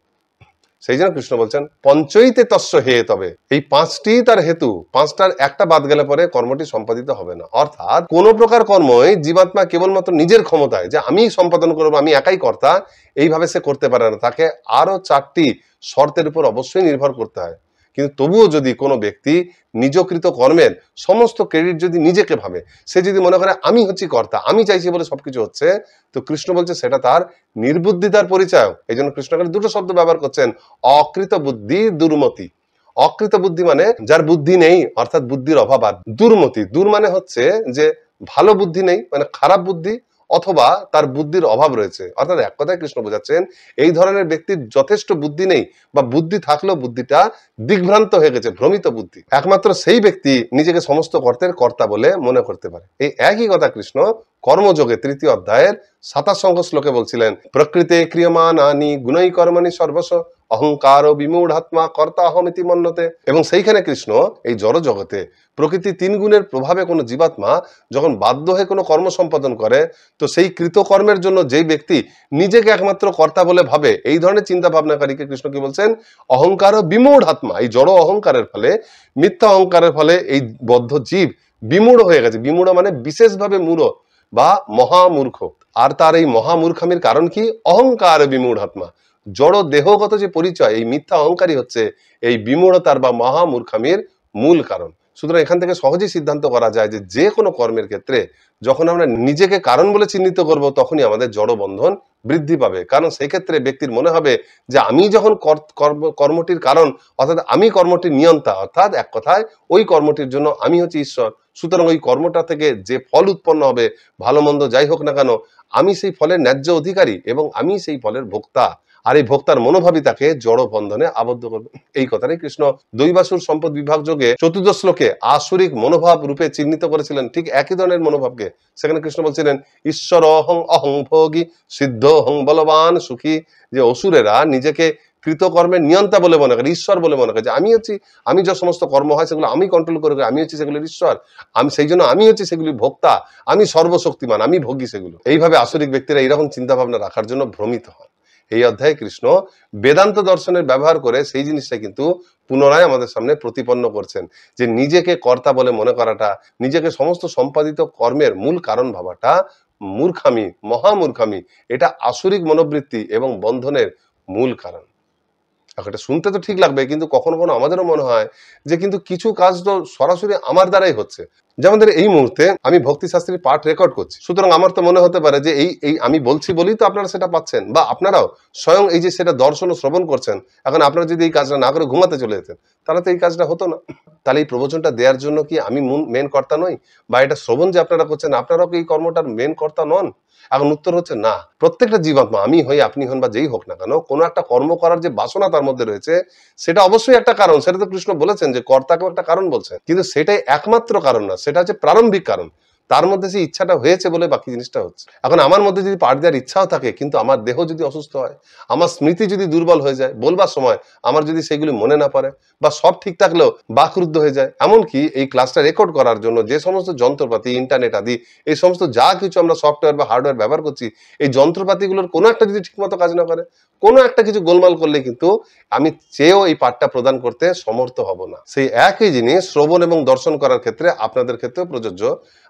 সেই জন্য কৃষ্ণ বলছেন পঞ্চৈতে তস্য হে, তবে এই পাঁচটি তার হেতু, পাঁচটার একটা বাদ গেলে পরে কর্মটি সম্পাদিত হবে না। অর্থাৎ কোন প্রকার কর্মই জীবাত্মা কেবলমাত্র নিজের ক্ষমতায় যে আমি সম্পাদন করবো, আমি একাই কর্তা, এইভাবে সে করতে পারে না। তাকে আরো চারটি শর্তের উপর অবশ্যই নির্ভর করতে হয়। কিন্তু তবুও যদি কোনো ব্যক্তি নিজকৃত কর্মের সমস্ত ক্রেডিট যদি নিজেকে ভাবে, সে যদি মনে করে আমি হচ্ছি কর্তা, আমি চাইছি বলে সবকিছু হচ্ছে, তো কৃষ্ণ বলছে সেটা তার নির্বুদ্ধিতার পরিচয়। এই জন্য কৃষ্ণ দুটো শব্দ ব্যবহার করছেন, অকৃত বুদ্ধি, দুর্মতি। অকৃত বুদ্ধি মানে যার বুদ্ধি নেই, অর্থাৎ বুদ্ধির অভাব। আর দুর্মতি, দূর মানে হচ্ছে যে ভালো বুদ্ধি নেই, মানে খারাপ বুদ্ধি, অথবা তার বুদ্ধির অভাব রয়েছে। অর্থাৎ এক কথায় কৃষ্ণ বোঝাচ্ছেন এই ধরনের ব্যক্তির যথেষ্ট বুদ্ধি নেই, বা বুদ্ধি থাকলেও বুদ্ধিটা দিগ্ভ্রান্ত হয়ে গেছে, ভ্রমিত বুদ্ধি। একমাত্র সেই ব্যক্তি নিজেকে সমস্ত কর্তের কর্তা বলে মনে করতে পারে। এই একই কথা কৃষ্ণ কর্মযোগে 3য় অধ্যায়ের 27 সংখ্য শ্লোকে বলছিলেন, প্রকৃতে ক্রিয়মাণানি গুণৈ কর্মণি সর্বস্ব অহংকার ও বিমূঢ়াত্মা কর্তা অহমিতি মন্যতে। এবং সেইখানে কৃষ্ণ এই জড় জগতে প্রকৃতি 3 গুণের প্রভাবে কোনো জীবাত্মা যখন বাধ্য হয়ে কোনো কর্ম সম্পাদন করে, তো সেই কৃতকর্মের জন্য যেই ব্যক্তি নিজেকে একমাত্র কর্তা বলে ভাবে, এই ধরনের চিন্তা ভাবনাকারীকে কৃষ্ণ কি বলছেন, অহংকার ও বিমূঢ়াত্মা, এই জড় অহংকারের ফলে, মিথ্যা অহংকারের ফলে এই বদ্ধ জীব বিমূঢ় হয়ে গেছে। বিমূঢ় মানে বিশেষভাবে মূঢ় বা মহামূর্খ। আর তার এই মহামূর্খামির কারণ কি, অহংকার বিমূঢ়াত্মা, জড় দেহগত যে পরিচয়, এই মিথ্যা অহংকারই হচ্ছে এই বিমূঢ়তার বা মহামূর্খামির মূল কারণ। সুতরাং এখান থেকে সহজেই সিদ্ধান্ত করা যায় যে যে কোনো কর্মের ক্ষেত্রে যখন আমরা নিজেকে কারণ বলে চিহ্নিত করব, তখনই আমাদের জড় বন্ধন বৃদ্ধি পাবে। কারণ সেই ক্ষেত্রে ব্যক্তির মনে হবে যে আমি যখন কর্মটির কারণ, অর্থাৎ আমি কর্মটির নিয়ন্তা, অর্থাৎ এক কথায় ওই কর্মটির জন্য আমি হচ্ছে ঈশ্বর। সুতরাং ওই কর্মটা থেকে যে ফল উৎপন্ন হবে, ভালো মন্দ যাই হোক না কেন, আমি সেই ফলের ন্যায্য অধিকারী এবং আমি সেই ফলের ভোক্তা। আর এই ভোক্তার মনোভাবই তাকে জড় বন্ধনে আবদ্ধ করবে। এই কথাটাই কৃষ্ণ দৈবাসুর সম্পদ বিভাগ যোগে 4র্থ শ্লোকে আসুরিক মনোভাব রূপে চিহ্নিত করেছিলেন। ঠিক একই ধরনের মনোভাবকে সেখানে কৃষ্ণ বলছিলেন, ঈশ্বর অহং অহং ভোগী সিদ্ধ অহং বলবান সুখী। যে অসুরেরা নিজেকে কৃতকর্মের নিয়ন্তা বলে মনে করে, ঈশ্বর বলে মনে করে, যে আমি যে সমস্ত কর্ম হয় সেগুলো আমি কন্ট্রোল করে, আমি হচ্ছি সেগুলোর ঈশ্বর, আমি সেই জন্য আমি হচ্ছি সেগুলি ভোক্তা, আমি সর্বশক্তিমান, আমি ভোগী সেগুলো। এইভাবে আসরিক ব্যক্তিরা এইরকম চিন্তা ভাবনা রাখার জন্য ভ্রমিত হন। এই অধ্যায়ে কৃষ্ণ বেদান্ত দর্শনের ব্যবহার করে সেই জিনিসটা কিন্তু পুনরায় আমাদের সামনে প্রতিপন্ন করছেন, যে নিজেকে কর্তা বলে মনে করাটা, নিজেকে সমস্ত সম্পাদিত কর্মের মূল কারণ ভাবাটা মূর্খামি, মহামূর্খামি। এটা আসরিক মনোবৃত্তি এবং বন্ধনের মূল কারণ। এটা শুনতে তো ঠিক লাগবে, কিন্তু কখনো কখনো আমাদেরও মনে হয় যে কিন্তু কিছু কাজ তো সরাসরি আমার দ্বারাই হচ্ছে। যেমন এই মুহূর্তে আমি ভক্তি শাস্ত্রীর পাঠ রেকর্ড করছি, সুতরাং আমার তো মনে হতে পারে যে এই আমি বলছি বলেই তো আপনারা সেটা পাচ্ছেন, বা আপনারাও স্বয়ং এই যে সেটা দর্শন ও শ্রবণ করছেন। এখন আপনারা যদি এই কাজটা না করে ঘুমাতে চলে যেতেন, তাহলে তো এই কাজটা হতো না। তাহলে এই প্রবচনটা দেওয়ার জন্য কি আমি মেন কর্তা নই? বা এটা শ্রবণ যে আপনারা করছেন, আপনারাও কি এই কর্মটার মেন কর্তা নন? এখন উত্তর হচ্ছে না। প্রত্যেকটা জীবাত্মা, আমি হই, আপনি হন, বা যেই হোক না কেন, কোনো একটা কর্ম করার যে বাসনা তার মধ্যে রয়েছে, সেটা অবশ্যই একটা কারণ। সেটা তো কৃষ্ণ বলেছেন যে কর্তাকেও একটা কারণ বলছেন, কিন্তু সেটাই একমাত্র কারণ না, সেটা হচ্ছে প্রারম্ভিক কারণ। তার মধ্যে যে ইচ্ছাটা হয়েছে বলে বাকি জিনিসটা হচ্ছে। এখন আমার মধ্যে যদি পাঠ দেওয়ার ইচ্ছাও থাকে, কিন্তু আমার দেহ যদি অসুস্থ হয়, আমার স্মৃতি যদি দুর্বল হয়ে যায়, বলবার সময় আমার যদি সেগুলি মনে না পড়ে, বা সব ঠিক থাকলেও বাকরুদ্ধ হয়ে যায়, এমনকি এই ক্লাসটা রেকর্ড করার জন্য যে সমস্ত যন্ত্রপাতি, ইন্টারনেট আদি, এই সমস্ত যা কিছু আমরা সফটওয়্যার বা হার্ডওয়্যার ব্যবহার করছি, এই যন্ত্রপাতিগুলোর কোনো একটা যদি ঠিকমতো কাজ না করে, কোনো একটা কিছু গোলমাল করলে কিন্তু আমি চেয়েও এই পাঠটা প্রদান করতে সমর্থ হব না। সেই একই জিনিস শ্রবণ এবং দর্শন করার ক্ষেত্রে আপনাদের ক্ষেত্রেও প্রযোজ্য।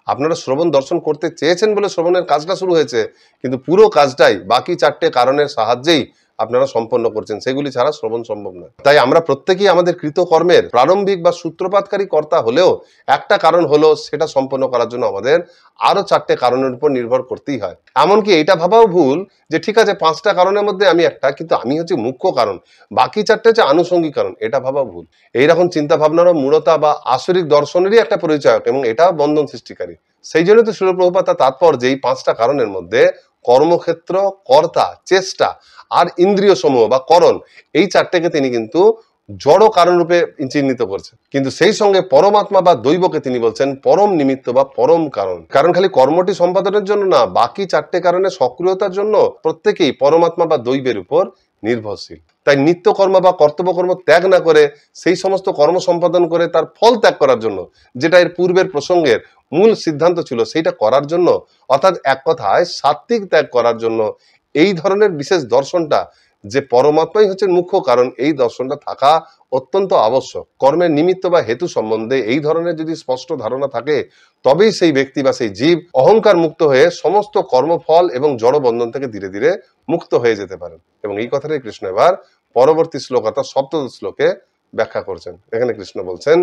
আপনারা শ্রবণ দর্শন করতে চেয়েছেন বলে শ্রবণের কাজটা শুরু হয়েছে, কিন্তু পুরো কাজটাই বাকি 4টে কারণের সাহায্যেই আপনারা সম্পন্ন করছেন, সেগুলি ছাড়া শ্রবণ সম্ভব নয়। তাই আমরা প্রত্যেকেই আমাদের কৃতকর্মের প্রারম্ভিক বা সূত্রপাতকারী কর্তা হলেও একটা কারণ হলো সেটা সম্পন্ন করার জন্য আমাদের আরো 4টে কারণের উপর নির্ভর করতেই হয়। এমনকি এটা ভাবাও ভুল যে ঠিক আছে 5টা কারণের মধ্যে আমি একটা, কিন্তু আমি হচ্ছে মুখ্য কারণ, বাকি 4টে হচ্ছে আনুষঙ্গিক কারণ। এটা ভাবা ভুল। এইরকম চিন্তা ভাবনারও মূলতা বা আসরিক দর্শনেরই একটা পরিচয়, এবং এটা বন্ধন সৃষ্টিকারী। সেই জন্য তো শিল প্রভুপাদ তার তাৎপর্য এই 5টা কারণের মধ্যে কর্মক্ষেত্র, কর্তা, চেষ্টা আর ইন্দ্রিয় সমূহ বা করণ, এই 4টেকে তিনি কিন্তু জড় কারণ রূপে চিহ্নিত করছেন। কিন্তু সেই সঙ্গে পরমাত্মা বা দৈবকে তিনি বলছেন পরম নিমিত্ত বা পরম কারণ। কারণ খালি কর্মটি সম্পাদনের জন্য না, বাকি 4টে কারণে সক্রিয়তার জন্য প্রত্যেকেই পরমাত্মা বা দৈবের উপর নির্ভরশীল। তাই নিত্যকর্ম বা কর্তব্যকর্ম ত্যাগ না করে সেই সমস্ত কর্ম সম্পাদন করে তার ফল ত্যাগ করার জন্য, যেটা এর পূর্বের প্রসঙ্গের মূল সিদ্ধান্ত ছিল, সেইটা করার জন্য, অর্থাৎ এক কথায় সাত্ত্বিক ত্যাগ করার জন্য এই ধরনের বিশেষ দর্শনটা যে পরমাত্মাই হচ্ছেন মুখ্য কারণ, এই দর্শনটা থাকা অত্যন্ত আবশ্যক। কর্মের নিমিত্ত বা হেতু সম্বন্ধে এই ধরনের যদি স্পষ্ট ধারণা থাকে, তবেই সেই ব্যক্তি বা সেই জীব অহংকার মুক্ত হয়ে সমস্ত কর্মফল এবং জড় বন্ধন থেকে ধীরে ধীরে মুক্ত হয়ে যেতে পারেন। এবং এই কথাটাই কৃষ্ণ এবার পরবর্তী শ্লোক অর্থাৎ সপ্তদশ শ্লোকে ব্যাখ্যা করছেন। এখানে কৃষ্ণ বলছেন,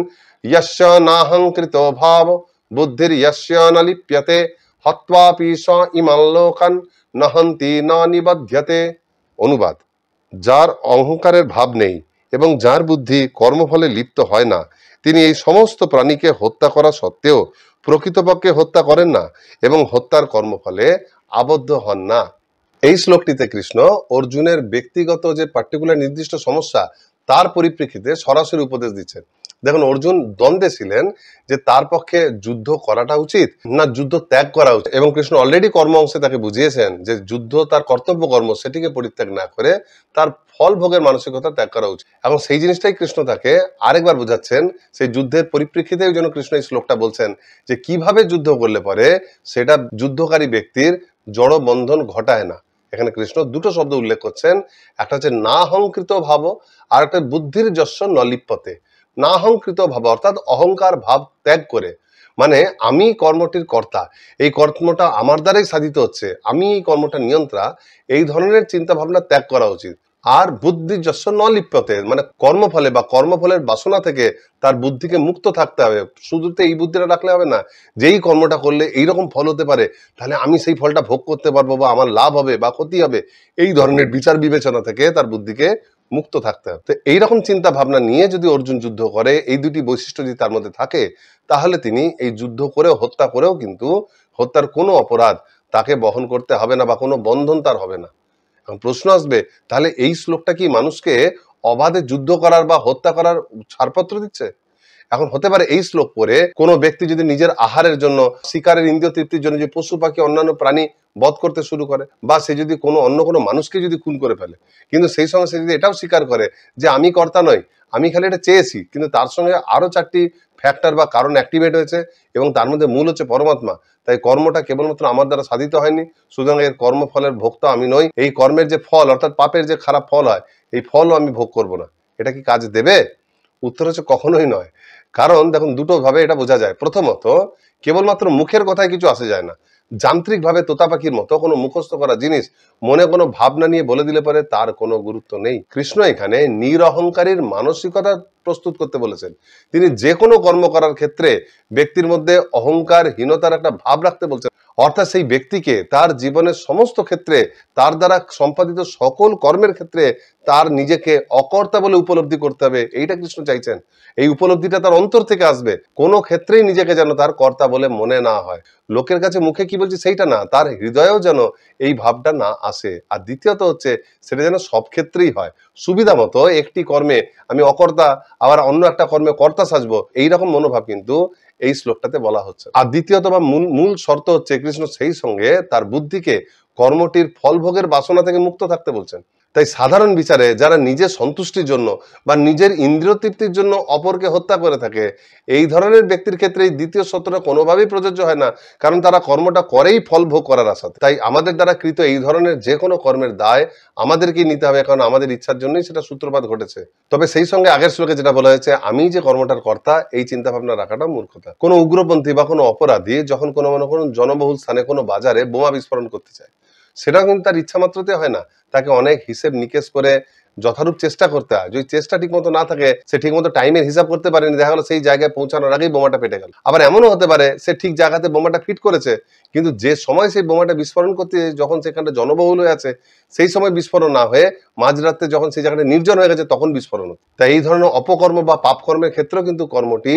ইয়স্য নাহংকৃতো ভাব বুদ্ধির ইয়স্য ন লিপ্যতে হত্বাপি স ইমাং লোকান নহন্তি ন নিবধ্যতে। অনুবাদ: যার অহংকারের ভাব নেই এবং যার বুদ্ধি কর্মফলে লিপ্ত হয় না, তিনি এই সমস্ত প্রাণীকে হত্যা করা সত্ত্বেও প্রকৃতপক্ষে হত্যা করেন না এবং হত্যার কর্মফলে আবদ্ধ হন না। এই শ্লোকটিতে কৃষ্ণ অর্জুনের ব্যক্তিগত যে পার্টিকুলার নির্দিষ্ট সমস্যা, তার পরিপ্রেক্ষিতে সরাসরি উপদেশ দিচ্ছেন। দেখুন, অর্জুন দ্বন্দ্বে ছিলেন যে তার পক্ষে যুদ্ধ করাটা উচিত না যুদ্ধ ত্যাগ করা উচিত, এবং কৃষ্ণ অলরেডি কর্ম অংশে তাকে বুঝিয়েছেন যে যুদ্ধ তার কর্তব্য কর্ম, সেটিকে পরিত্যাগ না করে তার ফল ভোগের মানসিকতা ত্যাগ করা উচিত। এবং সেই জিনিসটাই কৃষ্ণ তাকে আরেকবার বোঝাচ্ছেন। সেই যুদ্ধের পরিপ্রেক্ষিতে ওই জন্য কৃষ্ণ এই শ্লোকটা বলছেন যে কিভাবে যুদ্ধ করলে পরে সেটা যুদ্ধকারী ব্যক্তির জড় বন্ধন ঘটায় না। এখানে কৃষ্ণ দুটো শব্দ উল্লেখ করছেন, একটা হচ্ছে নাহংকৃত ভাব, আর একটা বুদ্ধির যস্য নলিপ্যতে। নাহংকৃত ভাব অর্থাৎ অহংকার ভাব ত্যাগ করে, মানে আমি কর্মটির কর্তা, এই কর্মটা আমার দ্বারাই সাধিত হচ্ছে, আমি এই কর্মটা নিয়ন্ত্রা, এই ধরনের চিন্তা ভাবনা ত্যাগ করা উচিত। আর বুদ্ধি যস্য নলিপ্যতে, মানে কর্মফলে বা কর্মফলের বাসনা থেকে তার বুদ্ধিকে মুক্ত থাকতে হবে। শুধুতে এই বুদ্ধিটা রাখলে হবে না, যেই কর্মটা করলে এইরকম ফল হতে পারে, তাহলে আমি সেই ফলটা ভোগ করতে পারবো বা আমার লাভ হবে বা ক্ষতি হবে, এই ধরনের বিচার বিবেচনা থেকে তার বুদ্ধিকে মুক্ত থাকতে হবে। তো এইরকম চিন্তা ভাবনা নিয়ে যদি অর্জুন যুদ্ধ করে, এই দুটি বৈশিষ্ট্য যদি তার মধ্যে থাকে, তাহলে তিনি এই যুদ্ধ করেও হত্যা করেও কিন্তু হত্যার কোনো অপরাধ তাকে বহন করতে হবে না বা কোনো বন্ধন তার হবে না। এখন প্রশ্ন আসবে, তাহলে এই শ্লোকটা কি মানুষকে অবাধে যুদ্ধ করার বা হত্যা করার ছাড়পত্র দিচ্ছে? এখন হতে পারে এই শ্লোক পড়ে কোনো ব্যক্তি যদি নিজের আহারের জন্য, শিকারের ইন্দ্রিয় তৃপ্তির জন্য যে পশু পাখি অন্যান্য প্রাণী বধ করতে শুরু করে, বা সে যদি কোনো অন্য কোনো মানুষকে যদি খুন করে ফেলে, কিন্তু সেই সঙ্গে সে যদি এটাও স্বীকার করে যে আমি কর্তা নই, আমি খালি এটা চেয়েছি, কিন্তু তার সঙ্গে আরো 4টি ফ্যাক্টর বা কারণ অ্যাক্টিভেট হয়েছে এবং তার মধ্যে মূল হচ্ছে পরমাত্মা, তাই কর্মটা কেবলমাত্র আমার দ্বারা সাধিত হয়নি, সুতরাং এর কর্মফলের ভোক্তা আমি নই, এই কর্মের যে ফল অর্থাৎ পাপের যে খারাপ ফল হয়, এই ফলও আমি ভোগ করব না। এটা কি কাজ দেবে? উত্তর হচ্ছে কখনোই নয়। কারণ দেখুন, দুটো ভাবে এটা বোঝা যায়। প্রথমত, কেবলমাত্র মুখের কথায় কিছু আসে যায় না। যান্ত্রিক ভাবে তোতা পাখির মতো কোনো মুখস্থ করা জিনিস মনে কোনো ভাবনা নিয়ে বলে দিলে পরে তার কোনো গুরুত্ব নেই। কৃষ্ণ এখানে নিরহংকারীর মানসিকতা প্রস্তুত করতে বলেছেন। তিনি যে কোনো কর্ম করার ক্ষেত্রে ব্যক্তির মধ্যে অহংকারহীনতার একটা ভাব রাখতে বলছেন, অর্থাৎ সেই ব্যক্তিকে তার জীবনের সমস্ত ক্ষেত্রে, তার দ্বারা সম্পাদিত সকল কর্মের ক্ষেত্রে তার নিজেকে অকর্তা বলে উপলব্ধি করতে হবে। এইটা কৃষ্ণ চাইছেন। এই উপলব্ধিটা তার অন্তর থেকে আসবে, কোনো ক্ষেত্রেই নিজেকে যেন তার কর্তা বলে মনে না হয়। লোকের কাছে মুখে কি বলছি সেইটা না, তার হৃদয়েও যেন এই ভাবটা না আসে। আর দ্বিতীয়ত হচ্ছে, সেটা যেন সব ক্ষেত্রেই হয়। সুবিধা মতো একটি কর্মে আমি অকর্তা, আবার অন্য একটা কর্মে কর্তা সাজবো, এইরকম মনোভাব কিন্তু এই শ্লোকটাতে বলা হচ্ছে। আর দ্বিতীয়ত বা মূল শর্ত হচ্ছে, কৃষ্ণ সেই সঙ্গে তার বুদ্ধিকে কর্মটির ফলভোগের বাসনা থেকে মুক্ত থাকতে বলছেন। তাই সাধারণ বিচারে যারা নিজের সন্তুষ্টির জন্য বা নিজের ইন্দ্রিয় তৃপ্তির জন্য অপরকে হত্যা করে থাকে, এই ধরনের ব্যক্তির ক্ষেত্রে এই দ্বিতীয় সত্যটা কোনোভাবেই প্রযোজ্য হয় না, কারণ তারা কর্মটা করেই ফল ভোগ করার আশাতে। তাই আমাদের দ্বারা কৃত এই ধরনের যে কোনো কর্মের দায় আমাদেরকেই নিতে হবে, কারণ আমাদের ইচ্ছার জন্যই সেটা সূত্রপাত ঘটেছে। তবে সেই সঙ্গে আগের শ্লোকে যেটা বলা হয়েছে, আমি যে কর্মটার কর্তা, এই চিন্তা ভাবনা রাখাটা মূর্খতা। কোনো উগ্রপন্থী বা কোনো অপরাধী যখন কোনো জনবহুল স্থানে কোনো বাজারে বোমা বিস্ফোরণ করতে চায়, সেটা কিন্তু তার ইচ্ছা মাত্রতে হয় না, তাকে অনেক হিসেব নিকেশ করে যথারূপ চেষ্টা করতে হয়। যদি চেষ্টা ঠিক মতো না থাকে, সে ঠিক মতো টাইমের হিসাব করতে পারেনি, দেখা গেলো সেই জায়গায় পৌঁছানোর আগেই বোমাটা পেটে গেল। আবার এমনও হতে পারে সে ঠিক জায়গাতে বোমাটা ফিট করেছে, কিন্তু যে সময় সেই বোমাটা বিস্ফোরণ করতে, যখন সেখানটা জনবহুল হয়ে আছে, সেই সময় বিস্ফোরণ না হয়ে মাঝরাতে যখন সেই জায়গাটা নির্জন হয়ে গেছে তখন বিস্ফোরণ হচ্ছে। তাই এই ধরনের অপকর্ম বা পাপ কর্মের ক্ষেত্রেও কিন্তু কর্মটি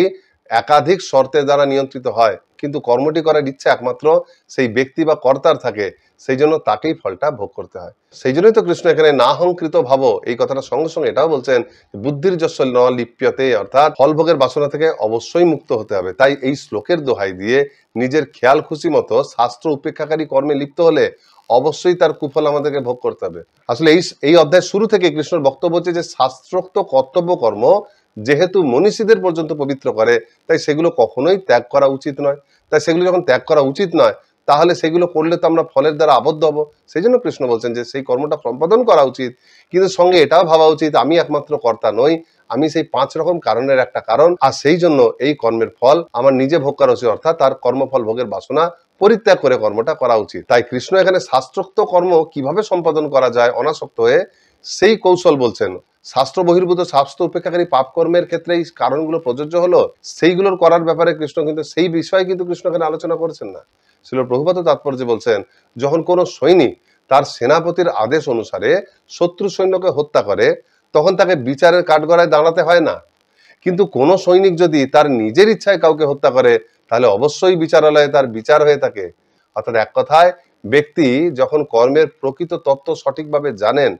একাধিক শর্তের দ্বারা নিয়ন্ত্রিত হয়, কিন্তু কর্মটি করার ইচ্ছা একমাত্র সেই ব্যক্তি বা কর্তার থাকে, সেই জন্য তাকেই ফলটা ভোগ করতে হয়। সেই জন্যই তো কৃষ্ণ এখানে নাহংকৃত ভাব এই কথাটা সঙ্গে সঙ্গে এটাও বলছেন, বুদ্ধির যস্য ন লিপ্যতে, অর্থাৎ ফল ভোগের বাসনা থেকে অবশ্যই মুক্ত হতে হবে। তাই এই শ্লোকের দোহাই দিয়ে নিজের খেয়াল খুশি মতো শাস্ত্র উপেক্ষাকারী কর্মে লিপ্ত হলে অবশ্যই তার কুফল আমাদেরকে ভোগ করতে হবে। আসলে এই অধ্যায়ের শুরু থেকে কৃষ্ণর বক্তব্য হচ্ছে যে শাস্ত্রোক্ত কর্তব্য কর্ম যেহেতু মনীষীদের পর্যন্ত পবিত্র করে, তাই সেগুলো কখনোই ত্যাগ করা উচিত নয়। তাই সেগুলো যখন ত্যাগ করা উচিত নয়, তাহলে সেগুলো করলে তো আমরা ফলের দ্বারা আবদ্ধ হব। সেই জন্য কৃষ্ণ বলছেন যে সেই কর্মটা সম্পাদন করা উচিত, কিন্তু সঙ্গে এটাও ভাবা উচিত আমি একমাত্র কর্তা নই, আমি সেই 5 রকম কারণের একটা কারণ, আর সেই জন্য এই কর্মের ফল আমার নিজে ভোগ করা উচিত, অর্থাৎ তার কর্মফল ভোগের বাসনা পরিত্যাগ করে কর্মটা করা উচিত। তাই কৃষ্ণ এখানে শাস্ত্রোক্ত কর্ম কিভাবে সম্পাদন করা যায় অনাসক্ত হয়ে সেই কৌশল বলছেন। শাস্ত্র বহির্ভূত শাস্ত্র উপেক্ষাকারী পাপ কর্মের ক্ষেত্রে এই কারণগুলো প্রযোজ্য হলো, সেইগুলোর করার ব্যাপারে কৃষ্ণ কিন্তু সেই বিষয়ে কিন্তু কৃষ্ণ এখানে আলোচনা করেছেন না। শ্রীল প্রভুপাদ তাৎপর্য বলছেন, যখন কোনো সৈনিক তার সেনাপতির আদেশ অনুসারে শত্রু সৈন্যকে হত্যা করে তখন তাকে বিচারের কাঠগড়ায় দাঁড়াতে হয় না, কিন্তু কোন সৈনিক যদি তার নিজের ইচ্ছায় কাউকে হত্যা করে তাহলে অবশ্যই বিচারালয়ে তার বিচার হয়ে থাকে। অর্থাৎ এক কথায় ব্যক্তি যখন কর্মের প্রকৃত তত্ত্ব সঠিকভাবে জানেন,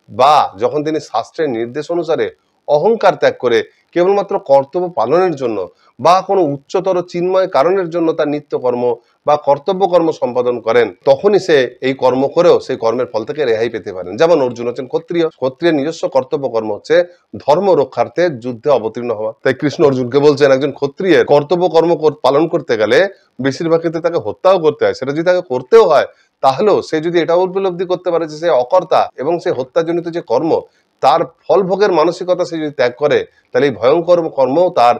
বা যখন তিনি শাস্ত্রের নির্দেশ অনুসারে অহংকার ত্যাগ করে কেবলমাত্র কর্তব্য পালনের জন্য বা কোনো উচ্চতর চিন্ময় কারণের জন্য তার নিত্যকর্ম বা কর্তব্য কর্ম সম্পাদন করেন, তখনই সে এই কর্ম করেও সেই কর্মের ফল থেকে রেহাই পেতে পারেন। যেমন অর্জুন হচ্ছেন ক্ষত্রিয়, ক্ষত্রিয়ের নিজস্ব কর্তব্য কর্ম হচ্ছে ধর্ম রক্ষার্থে যুদ্ধে অবতীর্ণ হওয়া। তাই কৃষ্ণ অর্জুনকে বলছেন একজন ক্ষত্রিয়ের কর্তব্য কর্ম পালন করতে গেলে বেশিরভাগ ক্ষেত্রে তাকে হত্যাও করতে হয়। সেটা যদি তাকে করতেও হয় তাহলেও সে যদি এটা উপলব্ধি করতে পারে যে সে অকর্তা এবং সে হত্যাজনিত যে কর্ম তার ফল ভোগের মানসিকতা সে যদি ত্যাগ করে, তাহলে এই ভয়ঙ্কর কর্মও তার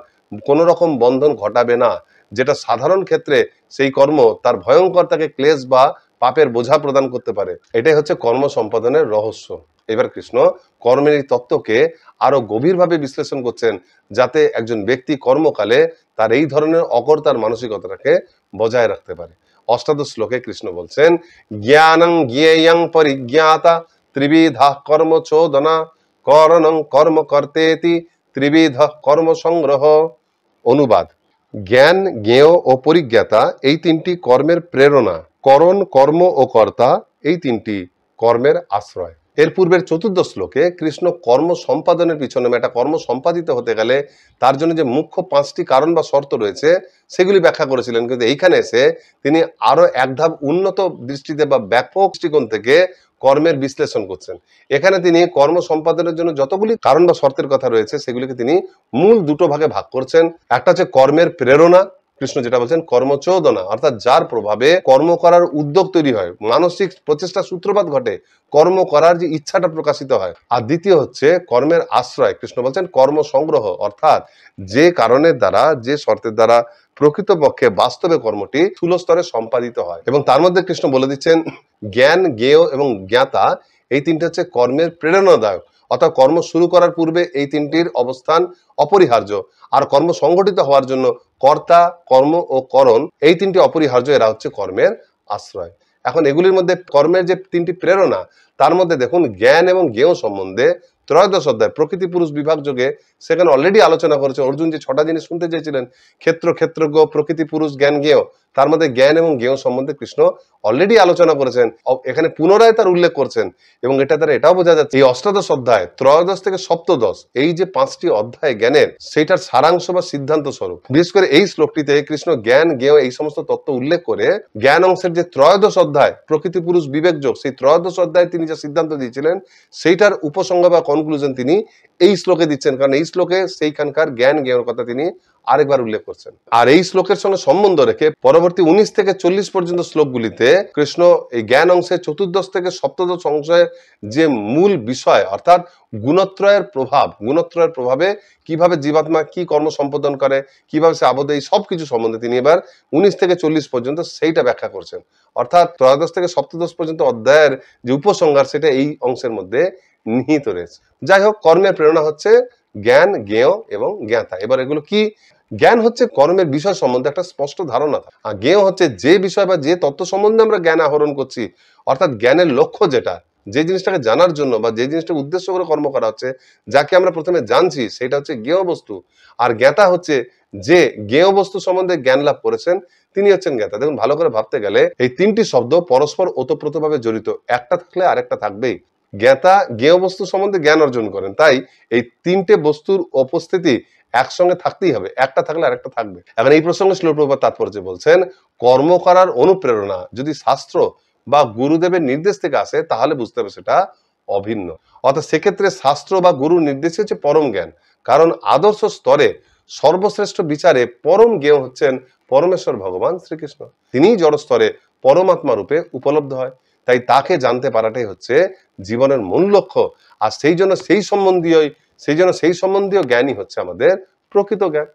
কোন রকম বন্ধন ঘটাবে না, যেটা সাধারণ ক্ষেত্রে সেই কর্ম তার ভয়ঙ্কর তাকে ক্লেশ বা পাপের বোঝা প্রদান করতে পারে। এটাই হচ্ছে কর্ম সম্পাদনের রহস্য। এবার কৃষ্ণ কর্মের এই তত্ত্বকে আরো গভীরভাবে বিশ্লেষণ করছেন, যাতে একজন ব্যক্তি কর্মকালে তার এই ধরনের অকর্তার মানসিকতাটাকে বজায় রাখতে পারে। অষ্টাদশ শ্লোকে কৃষ্ণ বলছেন, জ্ঞানং জ্ঞেয়ং পরিজ্ঞাতা ত্রিবিধা কর্ম চোদনা করণং কর্ম কর্তেতি ত্রিবিধ কর্ম সংগ্রহ। অনুবাদ: জ্ঞান, জ্ঞেয় ও পরিজ্ঞাতা এই তিনটি কর্মের প্রেরণা, করণ, কর্ম ও কর্তা এই তিনটি কর্মের আশ্রয়। এর পূর্বের চতুর্দশ শ্লোকে কৃষ্ণ কর্ম সম্পাদনের পিছনে, একটা কর্ম সম্পাদিত হতে গেলে তার জন্য যে মুখ্য 5টি কারণ বা শর্ত রয়েছে সেগুলি ব্যাখ্যা করেছিলেন, কিন্তু এইখানে এসে তিনি আরো এক ধাপ উন্নত দৃষ্টিতে বা ব্যাপক দৃষ্টিকোণ থেকে কর্মের বিশ্লেষণ করছেন। এখানে তিনি কর্ম সম্পাদনের জন্য যতগুলি কারণ বা শর্তের কথা রয়েছে সেগুলিকে তিনি মূল দুটো ভাগে ভাগ করছেন। একটা হচ্ছে কর্মের প্রেরণা, কৃষ্ণ যেটা বলছেন কর্মচোদনা, অর্থাৎ যার প্রভাবে কর্ম করার উদ্যোগ তৈরি হয়, মানসিক প্রচেষ্টা সূত্রপাত ঘটে, কর্ম করার যে ইচ্ছাটা প্রকাশিত হয়। আর দ্বিতীয় হচ্ছে কর্মের আশ্রয়, কৃষ্ণ বলছেন কর্ম সংগ্রহ, অর্থাৎ যে কারণের দ্বারা, যে শর্তের দ্বারা প্রকৃতপক্ষে বাস্তবে কর্মটি স্থূল স্তরে সম্পাদিত হয়। এবং তার মধ্যে কৃষ্ণ বলে দিচ্ছেন জ্ঞান, জ্ঞেয় এবং জ্ঞাতা এই তিনটে হচ্ছে কর্মের প্রেরণাদায়ক, অর্থাৎ কর্ম শুরু করার পূর্বে এই তিনটির অবস্থান অপরিহার্য। আর কর্ম সংগঠিত হওয়ার জন্য কর্তা, কর্ম ও করণ এই তিনটি অপরিহার্য, এরা হচ্ছে কর্মের আশ্রয়। এখন এগুলির মধ্যে কর্মের যে তিনটি প্রেরণা, তার মধ্যে দেখুন জ্ঞান এবং জ্ঞেয় সম্বন্ধে ত্রয়োদশ অধ্যায় প্রকৃতি পুরুষ বিভাগ যোগে সেখানে অলরেডি আলোচনা করেছে। অর্জুন যে 6টা জিনিস শুনতে চেয়েছিলেন, ক্ষেত্র, ক্ষেত্রজ্ঞ, প্রকৃতি পুরুষ, জ্ঞান, জ্ঞেয়, তার মধ্যে জ্ঞান এবং জ্ঞেয় সম্বন্ধে কৃষ্ণ অলরেডি আলোচনা করেছেন, এখানে পুনরায় তার উল্লেখ করছেন। এবং এটা দ্বারা এটাও বোঝা যাচ্ছে এই অষ্টাদশ অধ্যায়, ত্রয়োদশ থেকে সপ্তদশ, এই যে 5টি অধ্যায় জ্ঞানের, সেইটার সারাংশ বা সিদ্ধান্ত স্বরূপ। বিশেষ করে এই শ্লোকটিতে কৃষ্ণ জ্ঞান, জ্ঞেয় এই সমস্ত তত্ত্ব উল্লেখ করে জ্ঞান অংশের যে ত্রয়োদশ অধ্যায় প্রকৃতি পুরুষ বিবেক যোগ, সেই ত্রয়োদশ অধ্যায় তিনি যে সিদ্ধান্ত দিয়েছিলেন সেইটার উপসংহার বা কনক্লুশন তিনি এই শ্লোকে দিচ্ছেন, কারণ এই শ্লোকে সেইখানকার জ্ঞান, জ্ঞেয়ের কথা তিনি আরেকবার উল্লেখ করছেন। আর এই শ্লোকের সঙ্গে সম্বন্ধ রেখে পরবর্তী 19 থেকে 40 পর্যন্ত শ্লোকগুলিতে কৃষ্ণ এই জ্ঞান অংশের চতুর্দশ থেকে সপ্তদশ অংশের যে মূল বিষয়, অর্থাৎ গুণত্রয়ের প্রভাব, গুণত্রয়ের প্রভাবে কিভাবে জীবাত্মা কি কর্ম সম্পাদন করে, কিভাবে সে আবদ্ধ, এই সবকিছু সম্বন্ধে তিনি এবার 19 থেকে 40 পর্যন্ত সেইটা ব্যাখ্যা করছেন। অর্থাৎ ত্রয়োদশ থেকে সপ্তদশ পর্যন্ত অধ্যায়ের যে উপসংহার সেটা এই অংশের মধ্যে নিহিত রয়েছে। যাই হোক, কর্মের প্রেরণা হচ্ছে জ্ঞান, জ্ঞেয় এবং জ্ঞাতা। এবার এগুলো কি? জ্ঞান হচ্ছে কর্মের বিষয় সম্বন্ধে একটা স্পষ্ট ধারণা, আর জ্ঞেয় হচ্ছে যে বিষয় বা যে তত্ত্ব সম্বন্ধে আমরা জ্ঞান আহরণ করছি, অর্থাৎ জ্ঞানের লক্ষ্য যেটা, যে জিনিসটাকে জানার জন্য বা যে জিনিসটাকে উদ্দেশ্য করে কর্ম করা হচ্ছে, যাকে আমরা প্রথমে জানছি সেটা হচ্ছে জ্ঞেয় বস্তু। আর জ্ঞাতা হচ্ছে যে জ্ঞেয় বস্তু সম্বন্ধে জ্ঞান লাভ করেছেন, তিনি হচ্ছেন জ্ঞাতা। দেখুন, ভালো করে ভাবতে গেলে এই তিনটি শব্দ পরস্পর ওতপ্রোতভাবে জড়িত, একটা থাকলে আরেকটা থাকবেই। জ্ঞাতা জ্ঞেয় বস্তু সম্বন্ধে জ্ঞান অর্জন করেন, তাই এই তিনটে বস্তুর উপস্থিতি একসঙ্গে থাকতেই হবে, একটা থাকলে আরেকটা থাকবে। এখন এই প্রসঙ্গে শ্রীল প্রভুপাদ তাৎপর্য বলছেন, কর্ম করার অনুপ্রেরণা যদি শাস্ত্র বা গুরুদেবের নির্দেশ থেকে আসে তাহলে বুঝতে হবে সেটা অভিন্ন। অর্থাৎ সেক্ষেত্রে শাস্ত্র বা গুরুর নির্দেশ হচ্ছে পরম জ্ঞান, কারণ আদর্শ স্তরে সর্বশ্রেষ্ঠ বিচারে পরম জ্ঞেয় হচ্ছেন পরমেশ্বর ভগবান শ্রীকৃষ্ণ। তিনিই জড় স্তরে পরমাত্মা রূপে উপলব্ধ হয়। তাই তাকে জানতে পারাটাই হচ্ছে জীবনের মূল লক্ষ্য। আর সেই সম্বন্ধীয় জ্ঞানই হচ্ছে আমাদের প্রকৃত জ্ঞান।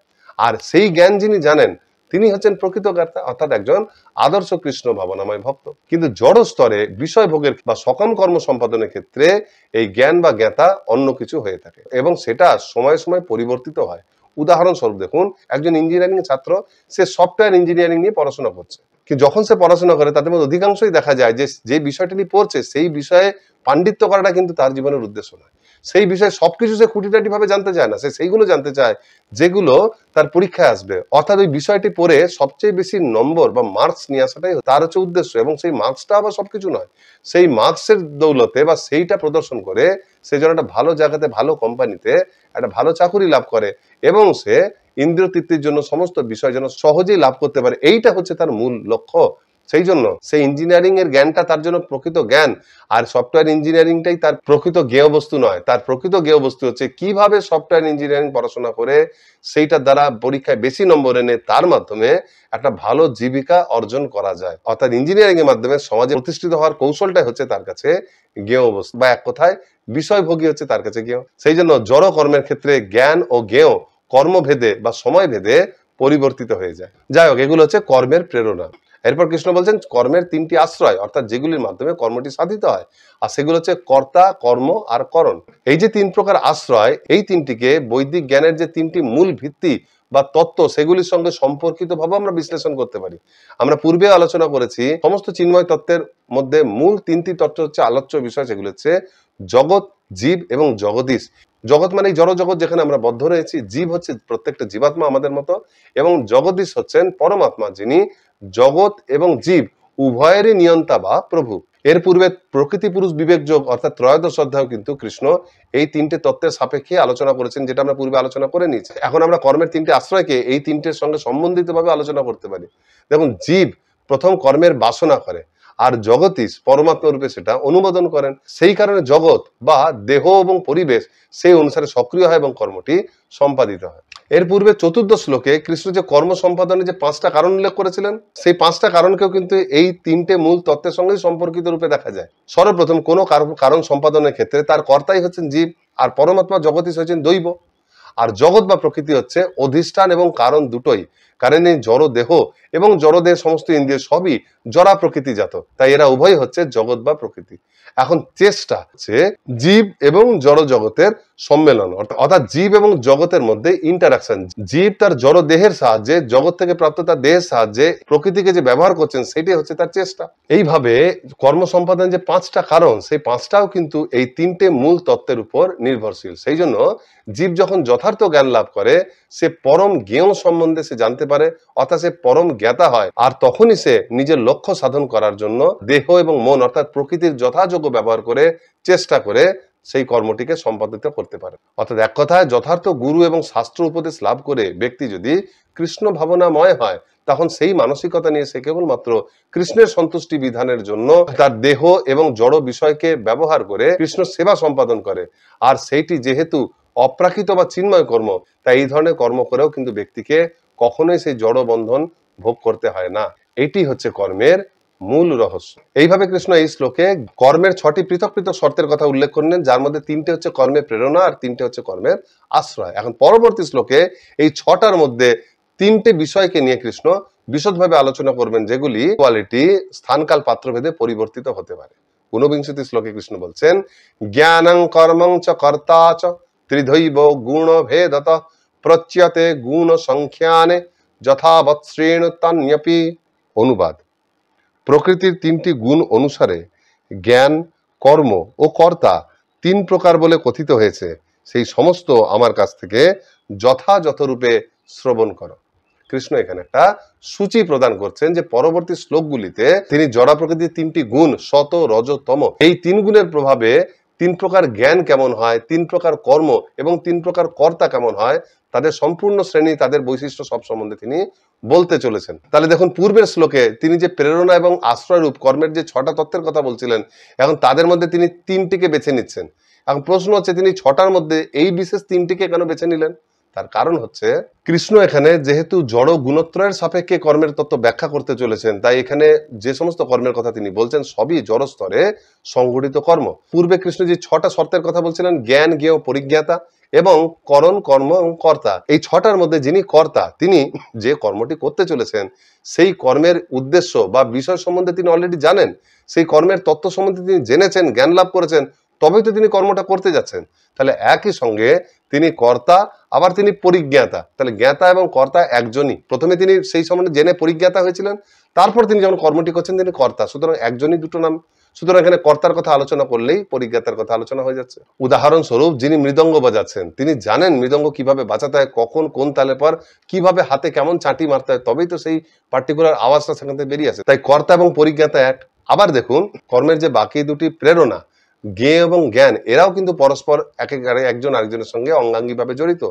আর সেই জ্ঞান যিনি জানেন তিনি হচ্ছেন প্রকৃত জ্ঞাতা, অর্থাৎ একজন আদর্শ কৃষ্ণ ভাবনাময় ভক্ত। কিন্তু জড় স্তরে বিষয় ভোগের বা সকাম কর্ম সম্পাদনের ক্ষেত্রে এই জ্ঞান বা জ্ঞাতা অন্য কিছু হয়ে থাকে এবং সেটা সময়ে সময়ে পরিবর্তিত হয়। উদাহরণস্বরূপ দেখুন, একজন ইঞ্জিনিয়ারিং ছাত্র, সে সফটওয়্যার ইঞ্জিনিয়ারিং নিয়ে পড়াশোনা করছে, কিন্তু যখন সে পড়াশোনা করে তাদের মধ্যে অধিকাংশই দেখা যায় যে বিষয়টা নিয়ে পড়ছে সেই বিষয়ে পাণ্ডিত্য করাটা কিন্তু তার জীবনের উদ্দেশ্য নয়। সেই বিষয়ে সবকিছু সে খুঁটিনাটি ভাবে জানতে চায় না, সে সেইগুলো জানতে চায় যেগুলো তার পরীক্ষায় আসবে। অর্থাৎ ওই বিষয়টি পড়ে সবচেয়ে বেশি নম্বর বা মার্কস নিয়ে আসাটাই তার হচ্ছে উদ্দেশ্য, এবং সেই মার্কসটা আবার সবকিছু নয়। সেই মার্কসের দৌলতে বা সেইটা প্রদর্শন করে সে যেন একটা ভালো জায়গাতে, ভালো কোম্পানিতে একটা ভালো চাকুরি লাভ করে এবং সে ইন্দ্রিয় তৃপ্তির জন্য সমস্ত বিষয় যেন সহজেই লাভ করতে পারে, এইটা হচ্ছে তার মূল লক্ষ্য। সেই জন্য সেই ইঞ্জিনিয়ারিং এর জ্ঞানটা তার জন্য প্রকৃত জ্ঞান, আর সফটওয়্যার ইঞ্জিনিয়ারিংটাই তার প্রকৃত জ্ঞেয় বস্তু নয়। তার প্রকৃত জ্ঞেয় বস্তু হচ্ছে কিভাবে সফটওয়্যার ইঞ্জিনিয়ারিং পড়াশোনা করে সেইটার দ্বারা পরীক্ষায় বেশি নম্বর এনে তার মাধ্যমে একটা ভালো জীবিকা অর্জন করা যায়। অর্থাৎ ইঞ্জিনিয়ারিং এর মাধ্যমে সমাজে প্রতিষ্ঠিত হওয়ার কৌশলটাই হচ্ছে তার কাছে জ্ঞেয় বস্তু, বা এক কথায় বিষয়ভোগী হচ্ছে তার কাছে জ্ঞেয়। সেই জন্য জড় কর্মের ক্ষেত্রে জ্ঞান ও জ্ঞেয় কর্মভেদে বা সময় ভেদে পরিবর্তিত হয়ে যায়। যাই হোক, এগুলো হচ্ছে কর্মের প্রেরণা। এরপর কৃষ্ণ বলছেন কর্মের তিনটি আশ্রয়, অর্থাৎ যেগুলির মাধ্যমে কর্মটি সাধিত হয়, আর সেগুলো হচ্ছে কর্তা, কর্ম আর করণ। এই যে তিন প্রকার আশ্রয়, এই তিনটিকে বৈদিক জ্ঞানের যে তিনটি মূল ভিত্তি বা তত্ত্ব সেগুলির সঙ্গে সম্পর্কিত ভাবে আমরা বিশ্লেষণ করতে পারি। আমরা পূর্বে আলোচনা করেছি সমস্ত চিন্ময় তত্ত্বের মধ্যে মূল তিনটি তত্ত্ব হচ্ছে আলোচ্য বিষয়, সেগুলো হচ্ছে জগৎ, জীব এবং জগদীশ। জগৎ মানে জড় জগৎ যেখানে আমরা বদ্ধ রয়েছি, জীব হচ্ছে প্রত্যেকটা জীবাত্মা আমাদের মতো, এবং জগদীশ হচ্ছেন পরমাত্মা যিনি জগৎ এবং জীব উভয়েরই নিয়ন্তা বা প্রভু। এর পূর্বে প্রকৃতি পুরুষ বিবেক যোগ অর্থাৎ ত্রয়োদশ অধ্যায় কিন্তু কৃষ্ণ এই তিনটে তত্ত্বের সাপেক্ষে আলোচনা করেছেন, যেটা আমরা পূর্বে আলোচনা করে নিয়েছি। এখন আমরা কর্মের তিনটে আশ্রয়কে এই তিনটের সঙ্গে সম্বন্ধিত ভাবে আলোচনা করতে পারি। দেখুন, জীব প্রথম কর্মের বাসনা করে, আর জগতীশ পরমাত্মা রূপে সেটা অনুমোদন করেন। সেই কারণে জগৎ বা দেহ এবং পরিবেশ সেই অনুসারে সক্রিয় হয় এবং কর্মটি সম্পাদিত হয়। এর পূর্বে চতুর্থ শ্লোকে কৃষ্ণ যে কর্ম সম্পাদনে যে পাঁচটা কারণ উল্লেখ করেছিলেন, সেই পাঁচটা কারণকেও কিন্তু এই তিনটে মূল তত্ত্বের সঙ্গে সম্পর্কিত রূপে দেখা যায়। সর্বপ্রথম কোনো কারণ সম্পাদনের ক্ষেত্রে তার কর্তাই হচ্ছেন জীব, আর পরমাত্মা জগতীশ হচ্ছেন দৈব। আর জগৎ বা প্রকৃতি হচ্ছে অধিষ্ঠান এবং কারণ দুটোই, কারণ এই জড় দেহ এবং জড় দেহের সমস্ত ইন্দ্রিয় সবই জড়া প্রকৃতিজাত, তাই এরা উভয় হচ্ছে জগৎ বা প্রকৃতি। এখন চেষ্টা হচ্ছে জীব এবং জড় জগতের সম্মেলন, অর্থাৎ জীব এবং জগতের মধ্যে ইন্টারাকশন। জীব তার জড় দেহের সাহায্যে, জগৎ থেকে প্রাপ্ত তার দেহের সাহায্যে প্রকৃতিকে যে ব্যবহার করছেন সেটাই হচ্ছে তার চেষ্টা। এইভাবে কর্ম সম্পাদন যে পাঁচটা কারণ, সেই পাঁচটাও কিন্তু এই তিনটে মূল তত্ত্বের উপর নির্ভরশীল। সেই জন্য জীব যখন যথার্থ জ্ঞান লাভ করে, সে পরম জ্ঞেয় সম্বন্ধে সে জানতে পারে, অর্থাৎ সে পরম জ্ঞাতা হয়। আর তখনই সে নিজের লক্ষ্য সাধন করার জন্য দেহ এবং মন অর্থাৎ প্রকৃতির যথাযোগ্য ব্যবহার করে চেষ্টা করে সেই কর্মটিকে সম্পাদিত করতে পারে। অর্থাৎ এক কথায় যথার্থ গুরু এবং শাস্ত্র উপদেশ লাভ করে ব্যক্তি যদি কৃষ্ণ ভাবনাময় হয়, তখন সেই মানসিকতা নিয়ে সে কেবলমাত্র কৃষ্ণের সন্তুষ্টি বিধানের জন্য তার দেহ এবং জড় বিষয়কে ব্যবহার করে কৃষ্ণ সেবা সম্পাদন করে। আর সেইটি যেহেতু অপ্রাকৃত বা চিন্ময় কর্ম, তাই এই ধরনের কর্ম করেও কিন্তু ব্যক্তিকে কখনোই সেই জড় বন্ধন ভোগ করতে হয় না। এটি হচ্ছে কর্মের মূল রহস্য। এইভাবে কৃষ্ণ এই শ্লোকে কর্মের ছটি পৃথক পৃথক শর্তের কথা উল্লেখ করলেন, যার মধ্যে তিনটে হচ্ছে কর্মের প্রেরণা আর তিনটে হচ্ছে কর্মের আশ্রয়। এখন পরবর্তী শ্লোকে এই ছটার মধ্যে তিনটে বিষয়কে নিয়ে কৃষ্ণ বিশদভাবে আলোচনা করবেন, যেগুলি কোয়ালিটি স্থানকাল পাত্রভেদে পরিবর্তিত হতে পারে। ঊনবিংশতি শ্লোকে কৃষ্ণ বলছেন জ্ঞানং কর্মং চ কর্তা চ ত্রিধৈব গুণ ভেদত প্রচ্যতে গুণ সংখ্যানে যথাবৎ শ্রেণুতান্যপি। অনুবাদ: প্রকৃতির তিনটি গুণ অনুসারে জ্ঞান, কর্ম ও কর্তা তিন প্রকার বলে কথিত হয়েছে, সেই সমস্ত আমার কাছ থেকে যথাযথ রূপে শ্রবণ করো। কৃষ্ণ এখানে একটা সূচি প্রদান করছেন যে পরবর্তী শ্লোকগুলিতে তিনি জড়া প্রকৃতির তিনটি গুণ সত, রজ, তম, এই তিন গুণের প্রভাবে তিন প্রকার জ্ঞান কেমন হয়, তিন প্রকার কর্ম এবং তিন প্রকার কর্তা কেমন হয়, তাদের সম্পূর্ণ শ্রেণী, তাদের বৈশিষ্ট্য সব সম্বন্ধে তিনি বলতে চলেছেন। তাহলে দেখুন, পূর্বের শ্লোকে তিনি যে প্রেরণা এবং আশ্রয় রূপ কর্মের যে ছটা তত্ত্বের কথা বলছিলেন, এখন তাদের মধ্যে তিনি তিনটিকে বেছে নিচ্ছেন। এখন প্রশ্ন হচ্ছে তিনি ছটার মধ্যে এই বিশেষ তিনটিকে কেন বেছে নিলেন? তার কারণ হচ্ছে কৃষ্ণ এখানে যেহেতু জড় গুণত্রয়ের সাপেক্ষে কর্মের তত্ত্ব ব্যাখ্যা করতে চলেছেন, তাই এখানে যে সমস্ত কর্মের কথা তিনি বলছেন সবই জড় স্তরে সংগঠিত কর্ম। পূর্বে কৃষ্ণ যে 6টা শর্তের কথা বলছিলেন, জ্ঞান, জ্ঞেয়, পরিজ্ঞাতা এবং করণ, কর্ম এবং কর্তা, এই 6টার মধ্যে যিনি কর্তা, তিনি যে কর্মটি করতে চলেছেন সেই কর্মের উদ্দেশ্য বা বিষয় সম্বন্ধে তিনি অলরেডি জানেন, সেই কর্মের তত্ত্ব সম্বন্ধে তিনি জেনেছেন, জ্ঞান লাভ করেছেন, তবেই তো তিনি কর্মটা করতে যাচ্ছেন। তাহলে একই সঙ্গে তিনি কর্তা, আবার তিনি পরিজ্ঞাতা। তাহলে জ্ঞাতা এবং কর্তা একজনই। প্রথমে তিনি সেই সম্বন্ধে জেনে পরিজ্ঞাতা হয়েছিলেন, তারপর তিনি যখন কর্মটি করছেন তিনি কর্তা। সুতরাং একজনই দুটো নাম। সুতরাং এখানে কর্তার কথা আলোচনা করলেই পরিজ্ঞাতার কথা আলোচনা হয়ে যাচ্ছে। উদাহরণস্বরূপ যিনি মৃদঙ্গ বাজাচ্ছেন, তিনি জানেন মৃদঙ্গ কিভাবে বাজাতে হয়, কখন কোন তালের পর কিভাবে হাতে কেমন চাঁটি মারতে হয়, তবেই তো সেই পার্টিকুলার আওয়াজটা সেখান থেকে বেরিয়ে আসে। তাই কর্তা এবং পরিজ্ঞাতা এক। আবার দেখুন কর্মের যে বাকি দুটি প্রেরণা, জ্ঞেয় এবং জ্ঞান, এরাও কিন্তু পরস্পর একেবারে একজন আরেকজনের সঙ্গে অঙ্গাঙ্গিভাবে জড়িত।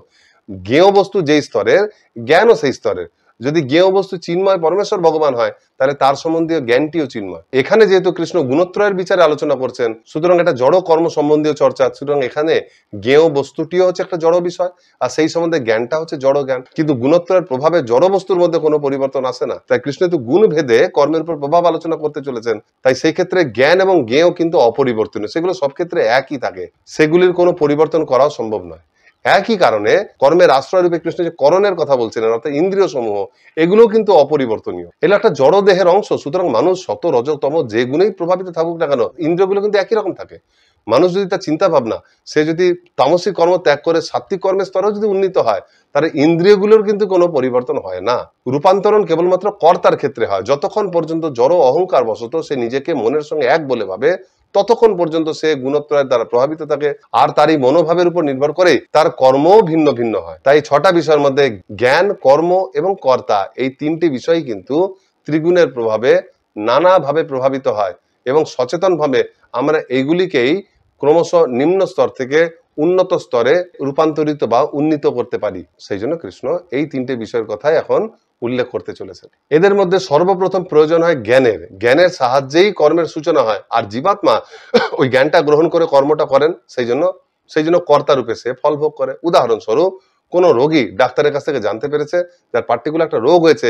জ্ঞেয় বস্তু যেই স্তরের, জ্ঞানও সেই স্তরের। যদি জ্ঞেয় বস্তু চিন্ময় পরমেশ্বর ভগবান হয়, তাহলে তার সম্বন্ধীয় জ্ঞানটিও চিন্ময়। এখানে যেহেতু কৃষ্ণ গুণত্রয়ের বিচারে আলোচনা করছেন, সুতরাং এটা জড় কর্ম সম্বন্ধীয় চর্চা। সুতরাং এখানে জ্ঞেয় বস্তুটিও হচ্ছে একটা জড় বিষয়, আর সেই সম্বন্ধে জ্ঞানটা হচ্ছে জড় জ্ঞান। কিন্তু গুণত্রয়ের প্রভাবে জড় বস্তুর মধ্যে কোনো পরিবর্তন আসে না। তাই কৃষ্ণ তো গুণ ভেদে কর্মের উপর প্রভাব আলোচনা করতে চলেছেন। তাই সেই ক্ষেত্রে জ্ঞান এবং জ্ঞেয় কিন্তু অপরিবর্তনীয়, সেগুলো সব ক্ষেত্রে একই থাকে, সেগুলির কোনো পরিবর্তন করাও সম্ভব নয়। একই কারণে কর্মের আশ্রয় রূপে কৃষ্ণ যে করণের কথা বলছিলেন, অর্থাৎ ইন্দ্রিয় সমূহ, এগুলো কিন্তু অপরিবর্তনীয়। এগুলো একটা জড় দেহের অংশ। সুতরাং মানুষ শত রজতম যে গুণেই প্রভাবিত থাকুক না কেন, ইন্দ্রিয়গুলো কিন্তু একই রকম থাকে। মানুষ যদি তার চিন্তা ভাবনা, সে যদি তামসিক কর্ম ত্যাগ করে সাত্বিক কর্মের স্তরেও যদি উন্নীত হয়, তাহলে ইন্দ্রিয়গুলোর কিন্তু কোনো পরিবর্তন হয় না। রূপান্তরণ কেবলমাত্র কর্তার ক্ষেত্রে হয়। যতক্ষণ পর্যন্ত জড় অহংকার বশত সে নিজেকে মনের সঙ্গে এক বলে ভাবে, ততক্ষণ পর্যন্ত সে গুণত্রয়ের দ্বারা প্রভাবিত থাকে, আর তার এই মনোভাবের উপর নির্ভর করে তার কর্মও ভিন্ন ভিন্ন হয়। তাই 6টা বিষয়ের মধ্যে জ্ঞান, কর্ম এবং কর্তা, এই 3টি বিষয় কিন্তু ত্রিগুণের প্রভাবে নানাভাবে প্রভাবিত হয়, এবং সচেতনভাবে আমরা এইগুলিকেই ক্রমশ নিম্ন স্তর থেকে উন্নত স্তরে রূপান্তরিত বা উন্নীত করতে পারি। সেই জন্য কৃষ্ণ এই 3টে বিষয়ের কথাই এখন উল্লেখ করতে চলেছেন। এদের মধ্যে সর্বপ্রথম প্রয়োজন হয় জ্ঞানের। জ্ঞানের সাহায্যেই কর্মের সূচনা হয়, আর জীবাত্মা ওই জ্ঞানটা গ্রহণ করে কর্মটা করেন, সেই জন্য কর্তা রূপে সে ফল ভোগ করে। উদাহরণস্বরূপ কোনো রোগী ডাক্তারের কাছ থেকে জানতে পেরেছে যার পার্টিকুলার একটা রোগ হয়েছে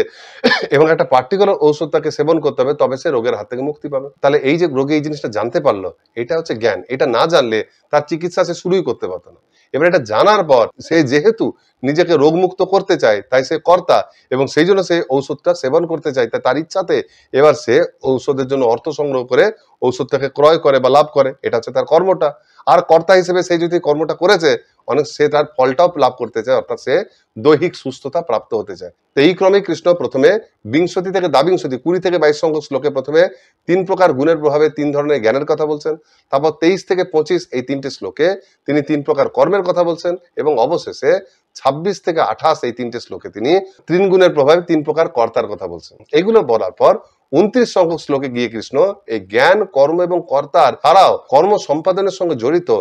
এবং একটা পার্টিকুলার ঔষধ তাকে সেবন করতে হবে, তবে সে রোগের হাত থেকে মুক্তি পাবে। তাহলে এই যে রোগী এই জিনিসটা জানতে পারলো, এটা হচ্ছে জ্ঞান। এটা না জানলে তার চিকিৎসা সে শুরুই করতে পারতো না। এবার এটা জানার পর সে যেহেতু নিজেকে রোগমুক্ত করতে চায়, তাই সে কর্তা, এবং সেই জন্য সে ঔষধটা সেবন করতে চায়। তাই তার ইচ্ছাতে এবার সে ঔষধের জন্য অর্থ সংগ্রহ করে ঔষধটাকে ক্রয় করে বা লাভ করে, এটা হচ্ছে তার কর্মটা। আর কর্তা হিসেবে সে যদি কর্মটা করেছে, অনেক সে তার ফলটাও লাভ করতে চায়, অর্থাৎ সে দৈহিক সুস্থতা প্রাপ্ত হতে চায়। তো এই ক্রমে কৃষ্ণ প্রথমে বিংশতি থেকে দ্বাবিংশতি 20 থেকে 22 সংখ্যক শ্লোকে প্রথমে 3 প্রকার গুণের প্রভাবে 3 ধরনের জ্ঞানের কথা বলছেন। তারপর 23 থেকে 25 এই 3টে শ্লোকে তিনি 3 প্রকার কর্মের কথা বলছেন, এবং অবশেষে 26 থেকে 28 এই 3টে শ্লোকে তিনি 3 গুণের প্রভাবে 3 প্রকার কর্তার কথা বলছেন। এগুলো বলার পর 29 সংখ্যক শ্লোকে গিয়ে কৃষ্ণ এই জ্ঞান, কর্ম এবং কর্তার ছাড়াও কর্ম সম্পাদনের সঙ্গে জড়িত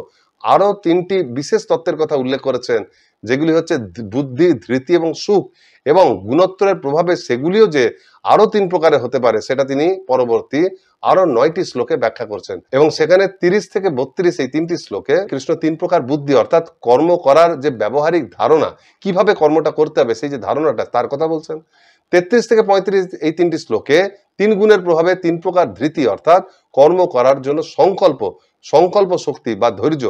আরো 3টি বিশেষ তত্ত্বের কথা উল্লেখ করেছেন, যেগুলি হচ্ছে বুদ্ধি, ধৃতি এবং সুখ, এবং গুণত্রয়ের প্রভাবে সেগুলিও যে আরো 3 প্রকারে হতে পারে, সেটা তিনি পরবর্তী আরো 9টি শ্লোকে ব্যাখ্যা করছেন। এবং সেখানে 30 থেকে 32 এই 3টি শ্লোকে কৃষ্ণ 3 প্রকার বুদ্ধি, অর্থাৎ কর্ম করার যে ব্যবহারিক ধারণা, কিভাবে কর্মটা করতে হবে সেই যে ধারণাটা, তার কথা বলছেন। 33 থেকে 35 এই 3টি শ্লোকে 3 গুণের প্রভাবে 3 প্রকার ধৃতি, অর্থাৎ কর্ম করার জন্য সংকল্প শক্তি বা ধৈর্য।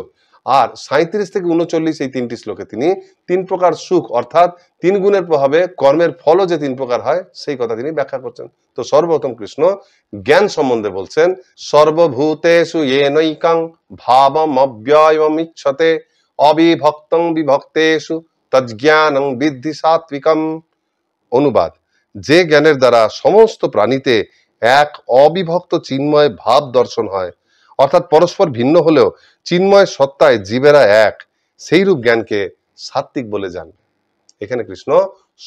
আর 37 থেকে 39 এই 3টি শ্লোকে তিনি 3 প্রকার সুখ, অর্থাৎ 3 গুণের প্রভাবে কর্মের ফলও যে 3 প্রকার হয়, সেই কথা তিনি ব্যাখ্যা করছেন। তো সর্বপ্রথম কৃষ্ণ জ্ঞান সম্বন্ধে বলছেন, সর্বভূতেষু येनैकं ভাবমব্যয়মিচ্ছতে অবিভক্তং বিভক্তেষু তজ্জ্ঞানং বিদ্ধি সাত্বিকম। অনুবাদ: যে জ্ঞানের দ্বারা সমস্ত প্রাণীতে এক অবিভক্ত চিন্ময় ভাব দর্শন হয়, অর্থাৎ পরস্পর ভিন্ন হলেও চিন্ময় সত্তায় জীবেরা এক, সেইরূপ জ্ঞানকে সাত্বিক বলে যান। এখানে কৃষ্ণ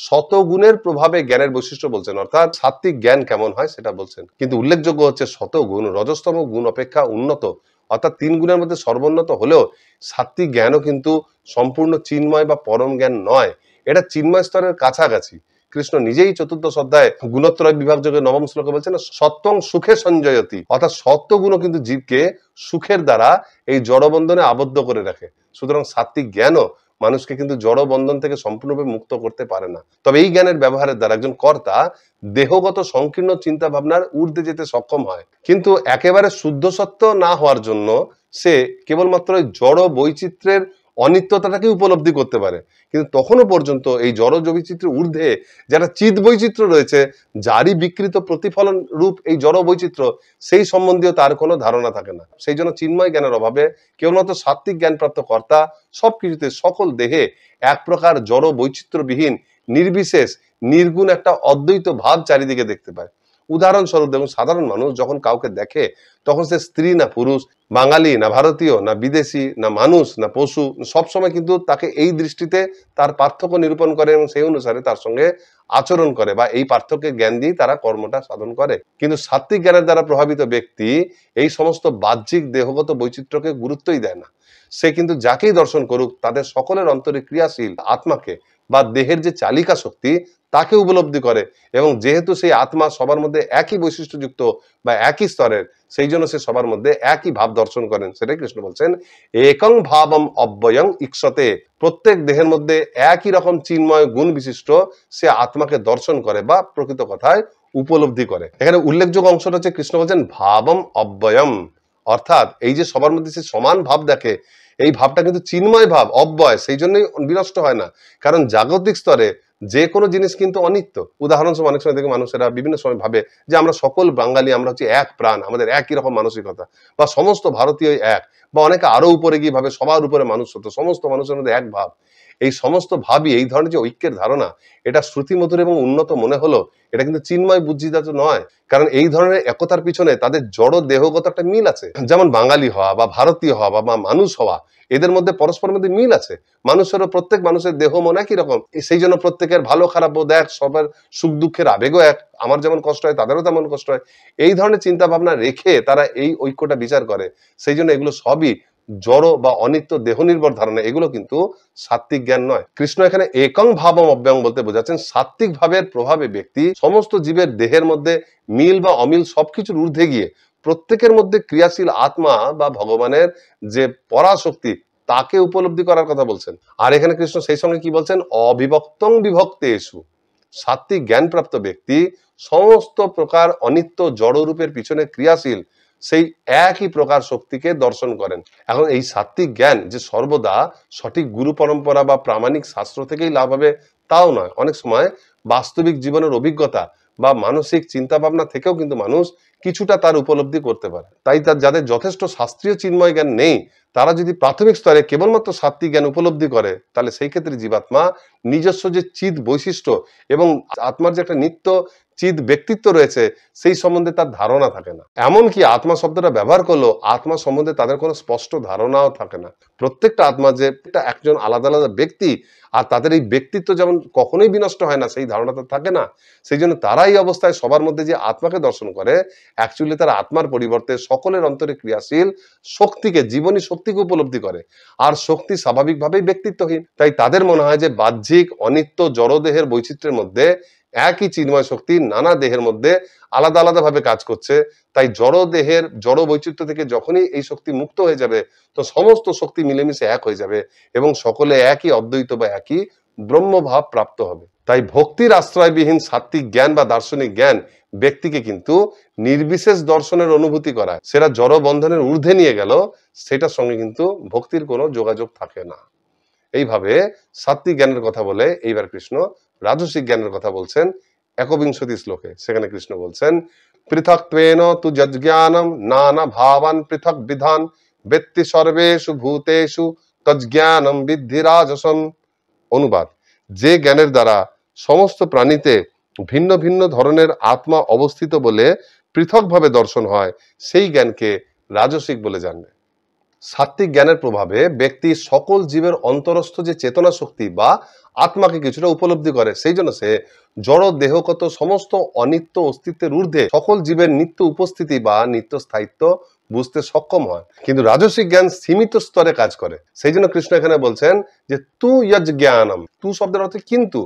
শতগুণের প্রভাবে জ্ঞানের বৈশিষ্ট্য বলছেন, অর্থাৎ সাত্বিক জ্ঞান কেমন হয় সেটা বলছেন। কিন্তু উল্লেখযোগ্য হচ্ছে শতগুণ রজস্তম গুণ অপেক্ষা উন্নত, অর্থাৎ 3 গুণের মধ্যে সর্বোন্নত হলেও সাত্বিক জ্ঞানও কিন্তু সম্পূর্ণ চিন্ময় বা পরম জ্ঞান নয়, এটা চিন্ময় স্তরের কাছাকাছি। কৃষ্ণ নিজেই 4র্দশ অধ্যায় গুণত্রয় বিভাগ যোগে 9ম শ্লোকে বলছেন, সত্যং সুখে সঞ্জয়তি, অর্থাৎ সত্যগুণও কিন্তু জীবকে সুখের দ্বারা এই জড়বন্ধনে আবদ্ধ করে রাখে। সুতরাং সাত্বিক জ্ঞানও মানুষকে কিন্তু জড় বন্ধন থেকে সম্পূর্ণরূপে মুক্ত করতে পারে না। তবে এই জ্ঞানের ব্যবহারের দ্বারা একজন কর্তা দেহগত সংকীর্ণ চিন্তা ভাবনার ঊর্ধ্বে যেতে সক্ষম হয়, কিন্তু একেবারে শুদ্ধ সত্য না হওয়ার জন্য সে কেবলমাত্র জড় বৈচিত্র্যের অনিত্যতাটাকে উপলব্ধি করতে পারে। কিন্তু তখনও পর্যন্ত এই জড় বৈচিত্র্যের ঊর্ধ্বে যারা চিৎ বৈচিত্র্য রয়েছে, যারই বিকৃত প্রতিফলন রূপ এই জড় বৈচিত্র্য, সেই সম্বন্ধীয় তার কোনো ধারণা থাকে না। সেই জন্য চিন্ময় জ্ঞানের অভাবে কেবলমাত্র সাত্ত্বিক জ্ঞানপ্রাপ্ত কর্তা সবকিছুতে সকল দেহে এক প্রকার জড় বৈচিত্র্যবিহীন নির্বিশেষ নির্গুণ একটা অদ্বৈত ভাব চারিদিকে দেখতে পায়। উদাহরণস্বরূপ দেখুন, সাধারণ মানুষ যখন কাউকে দেখে তখন সে স্ত্রী না পুরুষ, বাঙালি না ভারতীয়, না বিদেশি, না মানুষ না পশু, সবসময় কিন্তু তাকে এই দৃষ্টিতে তার পার্থক্য নিরূপণ করে এবং সেই অনুসারে তার সঙ্গে আচরণ করে বা এই পার্থক্যের জ্ঞান দিয়ে তারা কর্মটা সাধন করে। কিন্তু সাত্ত্বিক জ্ঞানের দ্বারা প্রভাবিত ব্যক্তি এই সমস্ত বাহ্যিক দেহগত বৈচিত্র্যকে গুরুত্বই দেয় না। সে কিন্তু যাকেই দর্শন করুক তাদের সকলের অন্তরে ক্রিয়াশীল আত্মাকে বা দেহের যে চালিকা শক্তি তাকে উপলব্ধি করে, এবং যেহেতু সেই আত্মা সবার মধ্যে একই বৈশিষ্ট্যযুক্ত বা একই স্তরের, সেই জন্য সে সবার মধ্যে একই ভাব দর্শন করেন। সেটাই কৃষ্ণ বলছেন, একং ভাবম অব্যয়ং ইক্ষতে। প্রত্যেক দেহের মধ্যে একই রকম চিন্ময় গুণ বিশিষ্ট সে আত্মাকে দর্শন করে বা প্রকৃত কথায় উপলব্ধি করে। এখানে উল্লেখযোগ্য অংশটা হচ্ছে কৃষ্ণ বলছেন ভাবম অব্যয়ম, অর্থাৎ এই যে সবার মধ্যে সে সমান ভাব দেখে, এই ভাবটা কিন্তু চিন্ময় ভাব, অব্যয়, সেই জন্যই বিনষ্ট হয় না। কারণ জাগতিক স্তরে যে কোনো জিনিস কিন্তু অনিত্য। উদাহরণস্বরূপ অনেক সময় দেখে মানুষেরা বিভিন্ন সময় ভাবে যে আমরা সকল বাঙালি, আমরা হচ্ছে এক প্রাণ, আমাদের একই রকম মানসিকতা, বা সমস্ত ভারতীয় এক, বা অনেকে আরো উপরে গিয়ে ভাবে সবার উপরে মানুষ হতো, সমস্ত মানুষের মধ্যে এক ভাব। এই সমস্ত ভাবই, এই ধরনের যে ঐক্যের ধারণা, এটা শ্রুতিমধুর এবং উন্নত মনে হলো, এটা কিন্তু চিন্ময় বুদ্ধিদাত নয়। কারণ এই ধরনের একতার পিছনে তাদের জড় দেহগত একটা মিল আছে। যেমন বাঙালি হওয়া বা ভারতীয় হওয়া বা মানুষ হওয়া, এদের মধ্যে পরস্পরের মধ্যে মিল আছে। মানুষেরও প্রত্যেক মানুষের দেহ মন একই রকম, সেই জন্য প্রত্যেকের ভালো খারাপ বোধ এক, সবার সুখ দুঃখের আবেগও এক, আমার যেমন কষ্ট হয় তাদেরও তেমন কষ্ট হয়। এই ধরনের চিন্তা ভাবনা রেখে তারা এই ঐক্যটা বিচার করে। সেই জন্য এগুলো সবই জড় বা অনিত্য দেহ নির্ভর ধারণা, এগুলো কিন্তু সাত্ত্বিক জ্ঞান নয়। কৃষ্ণ এখানে একং ভাবম অব্যয়ং বলতে বোঝাচ্ছেন সাত্ত্বিক ভাবের প্রভাবে ব্যক্তি সমস্ত জীবের দেহের মধ্যে মিল বা অমিল সবকিছুর ঊর্ধ্বে গিয়ে প্রত্যেকের মধ্যে ক্রিয়াশীল আত্মা বা ভগবানের যে পরাশক্তি তাকে উপলব্ধি করার কথা বলছেন। আর এখানে কৃষ্ণ সেই সঙ্গে কি বলছেন, অবিভক্তং বিভক্তেষু। সাত্ত্বিক জ্ঞানপ্রাপ্ত ব্যক্তি সমস্ত প্রকার অনিত্য জড়রূপের পিছনে ক্রিয়াশীল সেই একই প্রকার শক্তিকে দর্শন করেন। এখন এই সাত্ত্বিক জ্ঞান যে সর্বদা সঠিক গুরু পরম্পরা বা প্রামাণিক শাস্ত্র থেকেই লাভ হবে তাও নয়। অনেক সময় বাস্তবিক জীবনের অভিজ্ঞতা বা মানসিক চিন্তা ভাবনা থেকেও কিন্তু মানুষ কিছুটা তার উপলব্ধি করতে পারে। তাই তার যাদের যথেষ্ট শাস্ত্রীয় চিন্ময় জ্ঞান নেই, তারা যদি প্রাথমিক স্তরে কেবলমাত্র সাত্ত্বিক জ্ঞান উপলব্ধি করে, তাহলে সেই ক্ষেত্রে জীবাত্মা নিজস্ব যে চিৎ বৈশিষ্ট্য এবং আত্মার যে একটা নিত্য চিৎ ব্যক্তিত্ব রয়েছে সেই সম্বন্ধে তার ধারণা থাকে না। এমনকি আত্মা শব্দটা ব্যবহার করলেও আত্মা সম্বন্ধে তাদের কোনো স্পষ্ট ধারণাও থাকে না। প্রত্যেকটা আত্মা যে একজন আলাদা আলাদা ব্যক্তি, আর তাদের এই ব্যক্তিত্ব যেমন কখনোই বিনষ্ট হয় না, সেই ধারণাটা থাকে না। সেই জন্য তারা এই অবস্থায় সবার মধ্যে যে আত্মাকে দর্শন করে, অ্যাকচুয়ালি তারা আত্মার পরিবর্তে সকলের অন্তরে ক্রিয়াশীল শক্তিকে, জীবনী শক্তিকে উপলব্ধি করে। আর শক্তি স্বাভাবিকভাবেই ব্যক্তিত্বহীন। তাই তাদের মনে হয় যে বাহ্যিক অনিত্য জড়দেহের বৈচিত্র্যের মধ্যে একই চিন্ময় শক্তি নানা দেহের মধ্যে আলাদা আলাদা ভাবে কাজ করছে। তাই জড় দেহের জড় বৈচিত্র্য থেকে যখনই এই শক্তি মুক্ত হয়ে যাবে, তো সমস্ত শক্তি মিলেমিশে এক হয়ে যাবে এবং সকলে একই অদ্বৈত বা একই ব্রহ্মভাব প্রাপ্ত হবে। তাই ভক্তির আশ্রয়বিহীন সাত্ত্বিক জ্ঞান বা দার্শনিক জ্ঞান ব্যক্তিকে কিন্তু নির্বিশেষ দর্শনের অনুভূতি করায়, সেটা জড় বন্ধনের ঊর্ধ্বে নিয়ে গেল, সেটার সঙ্গে কিন্তু ভক্তির কোনো যোগাযোগ থাকে না। এইভাবে সাত্ত্বিক জ্ঞানের কথা বলে এইবার কৃষ্ণ রাজসিক জ্ঞানের কথা বলছেন ১বিংশতি শ্লোকে। সেখানে কৃষ্ণ বলছেন, পৃথক্ত্বেন তু যজ্ঞানম নানা ভাবান পৃথক বিধান বেত্তি সর্বেষু ভূতেষু তজ্জ্ঞানম বিদ্ধি রাজসম। অনুবাদ, যে জ্ঞানের দ্বারা সমস্ত প্রাণীতে ভিন্ন ভিন্ন ধরনের আত্মা অবস্থিত বলে পৃথকভাবে দর্শন হয়, সেই জ্ঞানকে রাজসিক বলে জানবে। সাত্ত্বিক জ্ঞানের প্রভাবে ব্যক্তি সকল জীবের অন্তরস্থ যে চেতনা শক্তি বা আত্মাকে কিছুটা উপলব্ধি করে। সেই জন্য সে জড় দেহগত সমস্ত অনিত্য অস্তিত্বের ঊর্ধ্বে সকল জীবের নিত্য উপস্থিতি বা নিত্য স্থায়িত্ব বুঝতে সক্ষম হয়। কিন্তু রাজসিক জ্ঞান সীমিত স্তরে কাজ করে। সেই জন্য কৃষ্ণ এখানে বলছেন যে তু যজ জ্ঞানম। তু শব্দের অর্থ কিন্তু।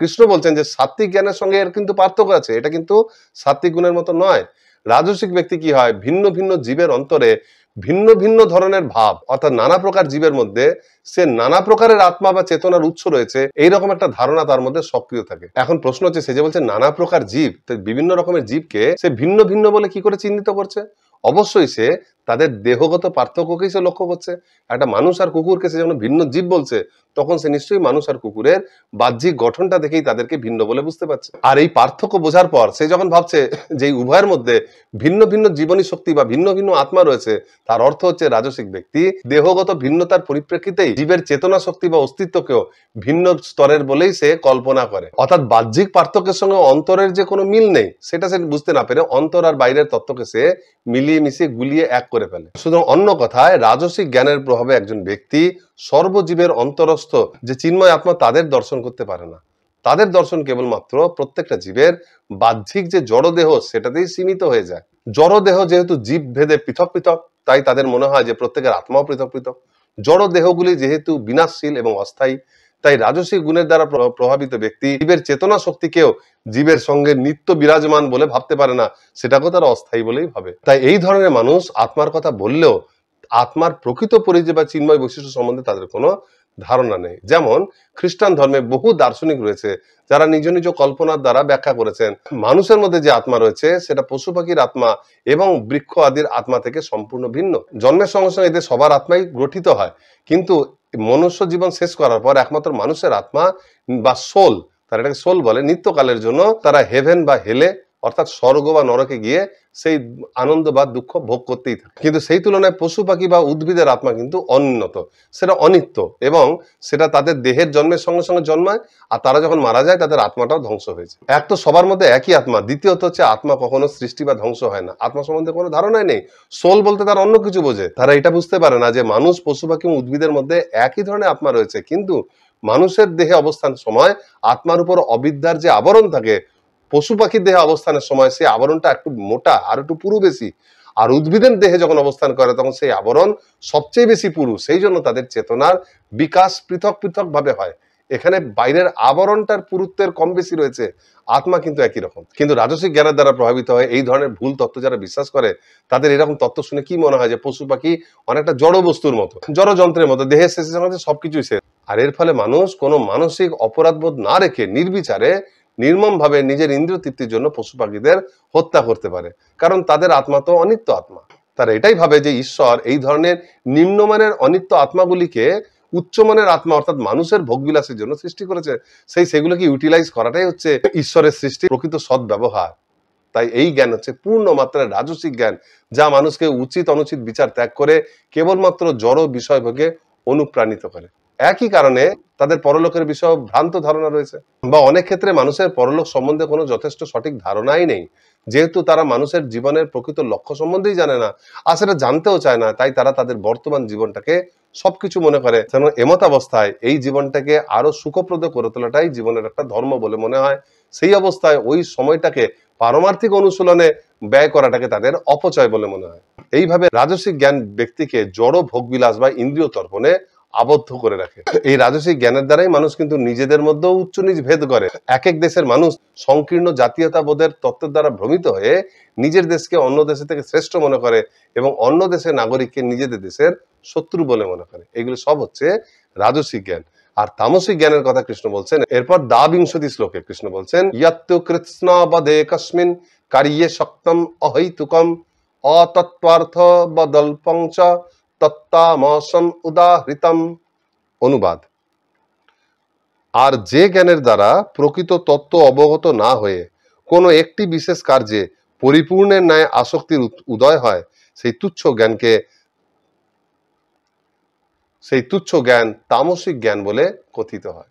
কৃষ্ণ বলছেন যে সাত্ত্বিক জ্ঞানের সঙ্গে এর কিন্তু পার্থক্য আছে, এটা কিন্তু সাত্ত্বিক গুণের মতো নয়। রাজসিক ব্যক্তি কি হয়, ভিন্ন ভিন্ন জীবের অন্তরে ভিন্ন ভিন্ন ধরনের ভাব, অর্থাৎ নানা প্রকার জীবের মধ্যে সে নানা প্রকারের আত্মা বা চেতনার উৎস রয়েছে, এইরকম একটা ধারণা তার মধ্যে সক্রিয় থাকে। এখন প্রশ্ন হচ্ছে, সে যে বলছে নানা প্রকার জীব, বিভিন্ন রকমের জীবকে সে ভিন্ন ভিন্ন বলে কি করে চিহ্নিত করছে? অবশ্যই সে তাদের দেহগত পার্থক্যকেই সে লক্ষ্য করছে। একটা মানুষ আর কুকুরকে সে যখন ভিন্ন জীব বলছে, তখন সে নিশ্চয়ই মানুষ আর কুকুরের বাহ্যিক গঠনটা দেখেই তাদেরকে ভিন্ন বলে বুঝতে পারছে। আর এই পার্থক্য বোঝার পর সে যখন ভাবছে যে এই উভয়ের মধ্যে ভিন্ন ভিন্ন জীবনী শক্তি বা ভিন্ন ভিন্ন আত্মা রয়েছে, তার অর্থ হচ্ছে রাজসিক ব্যক্তি দেহগত ভিন্নতার পরিপ্রেক্ষিতেই জীবের চেতনা শক্তি বা অস্তিত্বকেও ভিন্ন স্তরের বলেই সে কল্পনা করে। অর্থাৎ বাহ্যিক পার্থক্যের সঙ্গে অন্তরের যে কোনো মিল নেই, সেটা সে বুঝতে না পেরে অন্তর আর বাইরের তত্ত্বকে সে মিলিয়ে মিশিয়ে গুলিয়ে এক করে ফেলে। সুতরাং অন্য কথায়, রাজসিক জ্ঞানের প্রভাবে একজন ব্যক্তি সর্বজীবের অন্তরস্থ যে চিন্ময় আত্মা, তাদের দর্শন করতে পারে না। তাদের দর্শন কেবলমাত্র প্রত্যেকটা জীবের বাহ্যিক যে জড়দেহ, সেটাতেই সীমিত হয়ে যায়। জড়দেহ যেহেতু জীব ভেদে পৃথক পৃথক, তাই তাদের মনে হয় যে প্রত্যেকের আত্মাও পৃথক পৃথক। জড় দেহগুলি যেহেতু বিনাশশীল এবং অস্থায়ী, তাই রাজসিক গুণের দ্বারা প্রভাবিত ব্যক্তি জীবের চেতনা শক্তিকেও জীবের সঙ্গে নিত্য বিরাজমান বলে ভাবতে পারে না, সেটাকেও তারা অস্থায়ী বলেই ভাবে। তাই এই ধরনের মানুষ আত্মার কথা বললেও আত্মার প্রকৃত পরিচয় বা চিন্ময় বৈশিষ্ট্য সম্বন্ধে তাদের কোনো ধারণা নেই। যেমন খ্রিস্টান ধর্মে বহু দার্শনিক রয়েছে যারা নিজ নিজ কল্পনার দ্বারা ব্যাখ্যা করেছেন মানুষের মধ্যে যে আত্মা রয়েছে, সেটা পশু পাখির আত্মা এবং বৃক্ষ আদির আত্মা থেকে সম্পূর্ণ ভিন্ন। জন্মের সঙ্গে সঙ্গে এদের সবার আত্মাই গঠিত হয়, কিন্তু মনুষ্য জীবন শেষ করার পর একমাত্র মানুষের আত্মা বা সোল, তারা এটাকে সোল বলে, নিত্যকালের জন্য তারা হেভেন বা হেলে, অর্থাৎ স্বর্গ বা নরকে গিয়ে সেই আনন্দ বা দুঃখ ভোগ করতেই থাকে। কিন্তু সেই তুলনায় পশু পাখি বা উদ্ভিদের আত্মা কিন্তু অনুন্নত, সেটা অনিত্য, এবং সেটা তাদের দেহের জন্মের সঙ্গে সঙ্গে জন্মায়, আর তারা যখন মারা যায় তাদের আত্মাটাও ধ্বংস হয়েছে। এক তো সবার মধ্যে একই আত্মা, দ্বিতীয়ত হচ্ছে আত্মা কখনো সৃষ্টি বা ধ্বংস হয় না, আত্মা সম্বন্ধে কোনো ধারণাই নেই। সোল বলতে তারা অন্য কিছু বোঝে। তারা এটা বুঝতে পারে না যে মানুষ, পশু পাখি এবং উদ্ভিদের মধ্যে একই ধরনের আত্মা রয়েছে, কিন্তু মানুষের দেহে অবস্থান সময় আত্মার উপর অবিদ্যার যে আবরণ থাকে, পশু পাখির দেহে অবস্থানের সময় সেই আবরণটা একটু মোটা আর একটু পুরু বেশি, আর উদ্ভিদের দেহে যখন অবস্থান করে তখন সেই আবরণ সবচেয়ে বেশি পুরু। সেই জন্য তাদের চেতনার বিকাশ পৃথক পৃথক ভাবে হয়। এখানে বাইরের আবরণটার পুরুত্বের কম বেশি রয়েছে, আত্মা কিন্তু একই রকম। কিন্তু রাজসিক জ্ঞানের দ্বারা প্রভাবিত হয় এই ধরনের ভুল তত্ত্ব যারা বিশ্বাস করে, তাদের এরকম তত্ত্ব শুনে কি মনে হয় যে পশু পাখি অনেকটা জড় বস্তুর মতো, জড় যন্ত্রের মতো, দেহের শেষে সঙ্গে সবকিছুই শেষ। আর এর ফলে মানুষ কোনো মানসিক অপরাধবোধ না রেখে নির্বিচারে নির্মম ভাবে নিজের ইন্দ্রিয় তৃপ্তির জন্য পশু পাখিদের হত্যা করতে পারে, কারণ তাদের আত্মা তো অনিত্য আত্মা। তারা এটাই ভাবে যে ঈশ্বর এই ধরনের নিম্নমানের অনিত্য আত্মাগুলিকে উচ্চমানের আত্মা অর্থাৎ মানুষের ভোগবিলাসের জন্য সৃষ্টি করেছে, সেগুলোকে ইউটিলাইজ করাটাই হচ্ছে ঈশ্বরের সৃষ্টি প্রকৃত সৎ ব্যবহার। তাই এই জ্ঞান হচ্ছে পূর্ণ মাত্রায় রাজসিক জ্ঞান, যা মানুষকে উচিত অনুচিত বিচার ত্যাগ করে কেবলমাত্র জড় বিষয়ভোগে অনুপ্রাণিত করে। একই কারণে তাদের পরলোকের বিষয়ে ভ্রান্ত ধারণা রয়েছে, বা অনেক ক্ষেত্রে মানুষের পরলোক সম্বন্ধে কোনো যথেষ্ট সঠিক ধারণাই নেই, যেহেতু তারা মানুষের জীবনের প্রকৃত লক্ষ্য সম্বন্ধেই জানে না, আর সেটা জানতেও চায় না। তাই তারা তাদের বর্তমান জীবনটাকে সবকিছু মনে করে, যেন এমত অবস্থায় এই জীবনটাকে আরো সুখপ্রদ করে তোলাটাই জীবনের একটা ধর্ম বলে মনে হয়। সেই অবস্থায় ওই সময়টাকে পারমার্থিক অনুশীলনে ব্যয় করাটাকে তাদের অপচয় বলে মনে হয়। এইভাবে রাজসিক জ্ঞান ব্যক্তিকে জড় ভোগবিলাস বা ইন্দ্রিয় তর্পণে আবদ্ধ করে রাখে। এই রাজসিক জ্ঞানের দ্বারাই মানুষ কিন্তু নিজেদের মধ্যেও উচ্চ নিচ ভেদ করে। এক এক দেশের মানুষ সংকীর্ণ জাতীয়তাবোধের তত্ত্বের দ্বারা ভ্রমিত হয়ে নিজের দেশকে অন্য দেশের থেকে শ্রেষ্ঠ মনে করে, এবং অন্য দেশের নাগরিককে নিজেদের দেশের শত্রু বলে মনে করে। এগুলো সব হচ্ছে রাজসিক জ্ঞান। আর তামসিক জ্ঞানের কথা কৃষ্ণ বলছেন এরপর দ্বাবিংশতি শ্লোকে। কৃষ্ণ বলছেন, ইয়ত্তু কৃৎস্নবদে কস্মিন কার্যে শক্তম অহৈতুকম অতত্ত্বার্থ বদল্পং চ তত্তামসম উদাহৃতম। অনুবাদ: আর যে জ্ঞানের দ্বারা প্রকৃত তত্ত্ব অবগত না হয়ে কোনো একটি বিশেষ কার্যে পরিপূর্ণের ন্যায় আসক্তির উদয় হয়, সেই তুচ্ছ জ্ঞান তামসিক জ্ঞান বলে কথিত হয়।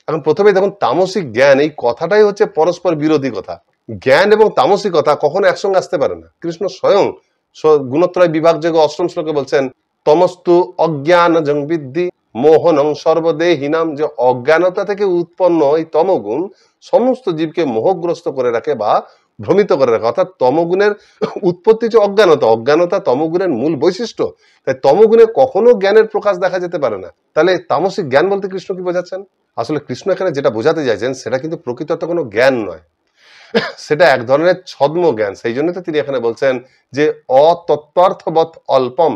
এখন প্রথমে দেখুন, তামসিক জ্ঞান এই কথাটাই হচ্ছে পরস্পর বিরোধী কথা। জ্ঞান এবং তামসিকতা কখনো একসঙ্গে আসতে পারে না। কৃষ্ণ স্বয়ং গুণত্রয় বিভাগযোগ ৮ম শ্লোকে বলছেন, তমস্তু অজ্ঞানজং বিদ্ধি মোহনং সর্বদেহিনাম, যে অজ্ঞানতা থেকে উৎপন্ন এই তমগুণ সমস্ত জীবকে মোহগ্রস্ত করে রাখে বা ভ্রমিত করে রাখে। অর্থাৎ তমগুণের উৎপত্তি হচ্ছে অজ্ঞানতা, অজ্ঞানতা তমগুণের মূল বৈশিষ্ট্য। তাই তমগুণে কখনো জ্ঞানের প্রকাশ দেখা যেতে পারে না। তাহলে তামসিক জ্ঞান বলতে কৃষ্ণ কি বোঝাচ্ছেন? আসলে কৃষ্ণ এখানে যেটা বোঝাতে চাইছেন সেটা কিন্তু প্রকৃত কোনো জ্ঞান নয়, সেটা এক ধরনের ছদ্ম জ্ঞান। সেই জন্য তো তিনি এখানে বলছেন যে অতত্ত্বার্থবৎ অল্পম,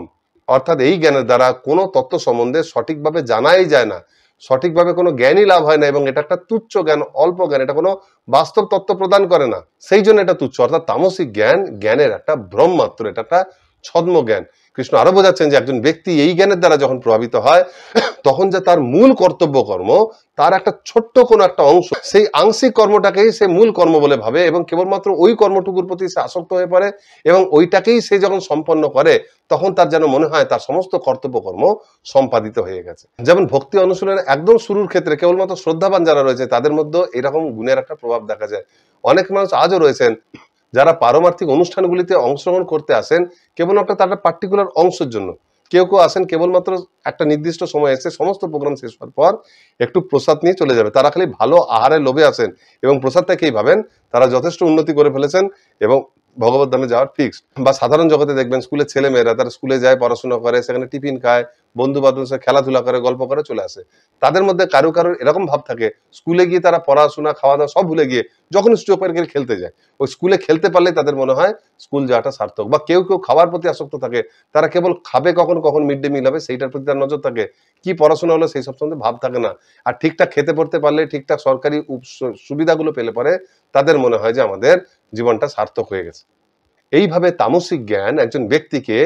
অর্থাৎ এই জ্ঞানের দ্বারা কোনো তত্ত্ব সম্বন্ধে সঠিকভাবে জানাই যায় না, সঠিকভাবে কোনো জ্ঞানই লাভ হয় না, এবং এটা একটা তুচ্ছ জ্ঞান, অল্প জ্ঞান, এটা কোনো বাস্তব তত্ত্ব প্রদান করে না, সেই জন্য এটা তুচ্ছ। অর্থাৎ তামসিক জ্ঞান জ্ঞানের একটা ভ্রম মাত্র, এটা একটা ছদ্ম জ্ঞান। কৃষ্ণ আরো বোঝাচ্ছেন যে একজন ব্যক্তি এই জ্ঞানের দ্বারা যখন প্রভাবিত হয়, তখন যে তার মূল কর্তব্য কর্ম, তার একটা ছোট্ট কোনো একটা অংশ, সেই আংশিক কর্মটাকেই সে মূল কর্ম বলে ভাবে, এবং কেবলমাত্র ওই কর্মটুকুর প্রতি সে আসক্ত হয়ে পড়ে, এবং ওইটাকেই সে যখন সম্পন্ন করে, তখন তার যেন মনে হয় তার সমস্ত কর্তব্য কর্ম সম্পাদিত হয়ে গেছে। যেমন ভক্তি অনুশীলনের একদম শুরুর ক্ষেত্রে কেবলমাত্র শ্রদ্ধাবান যারা রয়েছে তাদের মধ্যে এরকম গুণের একটা প্রভাব দেখা যায়। অনেক মানুষ আজও রয়েছেন যারা পারমার্থিক অনুষ্ঠানগুলিতে অংশগ্রহণ করতে আসেন কেবলমাত্র তার পার্টিকুলার অংশের জন্য। কেউ কেউ আসেন কেবলমাত্র একটা নির্দিষ্ট সময় এসে সমস্ত প্রোগ্রাম শেষ হওয়ার পর একটু প্রসাদ নিয়ে চলে যাবে। তারা খালি ভালো আহারের লোভে আসেন এবং প্রসাদটাকেই ভাবেন তারা যথেষ্ট উন্নতি করে ফেলেছেন এবং ভগবত ধামে যাওয়ার ফিক্সড। বা সাধারণ জগতে দেখবেন স্কুলের ছেলে মেয়েরা তারা স্কুলে যায়, পড়াশোনা করে, সেখানে টিফিন খায়, বন্ধু বান্ধবের সাথে খেলাধুলা করে, গল্প করে চলে আসে। তাদের মধ্যে কারো এরকম ভাব থাকে স্কুলে গিয়ে তারা পড়াশোনা খাওয়া দাওয়া সব ভুলে গিয়ে যখন সুযোগ পায় খেলতে যায়। ওই স্কুলে খেলতে পারলে তাদের মনে হয় স্কুল যাওয়াটা সার্থক। বা কেউ কেউ খাওয়ার প্রতি আসক্ত থাকে, তারা কেবল খাবে কখন কখন মিড ডে মিল হবে সেইটার প্রতি তার নজর থাকে, কি পড়াশোনা হলো সেই সব সম্বন্ধে ভাব থাকে না। আর ঠিকঠাক খেতে পড়তে পারলে, ঠিকঠাক সরকারি সুবিধাগুলো পেলে পরে তাদের মনে হয় যে আমাদের জীবনটা সার্থক হয়ে গেছে। এইভাবে তামসিক জ্ঞান একজন ব্যক্তিকে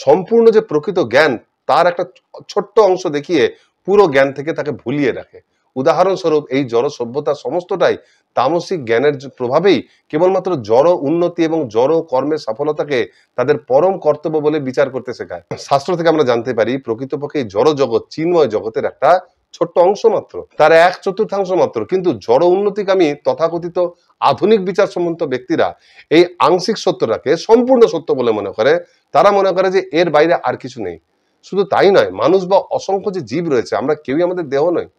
সম্পূর্ণ যে প্রকৃত জ্ঞান তার একটা ছোট্ট অংশ দেখিয়ে পুরো জ্ঞান থেকে তাকে ভুলিয়ে রাখে। উদাহরণস্বরূপ এই জড় সভ্যতা সমস্তটাই তামসিক জ্ঞানের প্রভাবেই কেবলমাত্র জড় উন্নতি এবং জড় কর্মের সফলতাকে তাদের পরম কর্তব্য বলে বিচার করতে শেখায়। শাস্ত্র থেকে আমরা জানতে পারি প্রকৃতপক্ষে এই জড় জগৎ চিন্ময় জগতের একটা ছোট্ট অংশ মাত্র, তার 1/4 মাত্র। কিন্তু জড় উন্নতিকামী তথাকথিত আধুনিক বিচার সম্মত ব্যক্তিরা এই আংশিক সত্যটাকে সম্পূর্ণ সত্য বলে মনে করে। তারা মনে করে যে এর বাইরে আর কিছু নেই। শুধু তাই নয়, মানুষ বা অসংখ্য যে জীব রয়েছে, আমরা কেউই আমাদের দেহ নয়।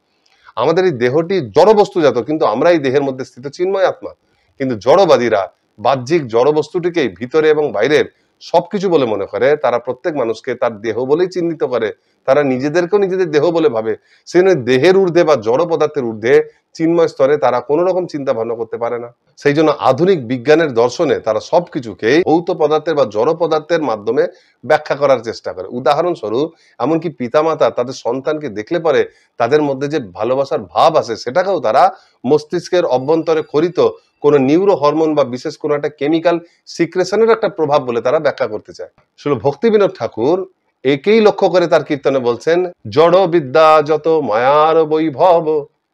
আমাদের এই দেহটি জড় বস্তুজাত, কিন্তু আমরা এই দেহের মধ্যে স্থিত চিন্ময় আত্মা। কিন্তু জড়বাদীরা বাহ্যিক জড় বস্তুটিকেই ভিতরে এবং বাইরের সবকিছু বলে মনে করে। তারা প্রত্যেক মানুষকে তার দেহ বলেই চিহ্নিত করে, তারা নিজেদেরকেও নিজেদের দেহ বলে ভাবে। সেই জন্য দেহের ঊর্ধ্বে বা জড় পদার্থের ঊর্ধ্বে চিন্ময় স্তরে তারা কোনো রকম চিন্তা ভাবনা করতে পারে না। সেই জন্য আধুনিক বিজ্ঞানের দর্শনে তারা সবকিছুকে ভৌত পদার্থের বা জড় পদার্থের মাধ্যমে ব্যাখ্যা করার চেষ্টা করে। উদাহরণস্বরূপ এমনকি পিতামাতা তাদের সন্তানকে দেখলে পরে তাদের মধ্যে যে ভালোবাসার ভাব আসে সেটাকেও তারা মস্তিষ্কের অভ্যন্তরে খরিত কোনো নিউরো হরমোন বা বিশেষ কোনো একটা কেমিক্যাল সিক্রেশনের একটা প্রভাব বলে তারা ব্যাখ্যা করতে চায়। আসলে ভক্তি বিনোদ ঠাকুর একেই লক্ষ্য করে তার কীর্তনে বলছেন, জড় বিদ্যা যত মায়ার বৈভব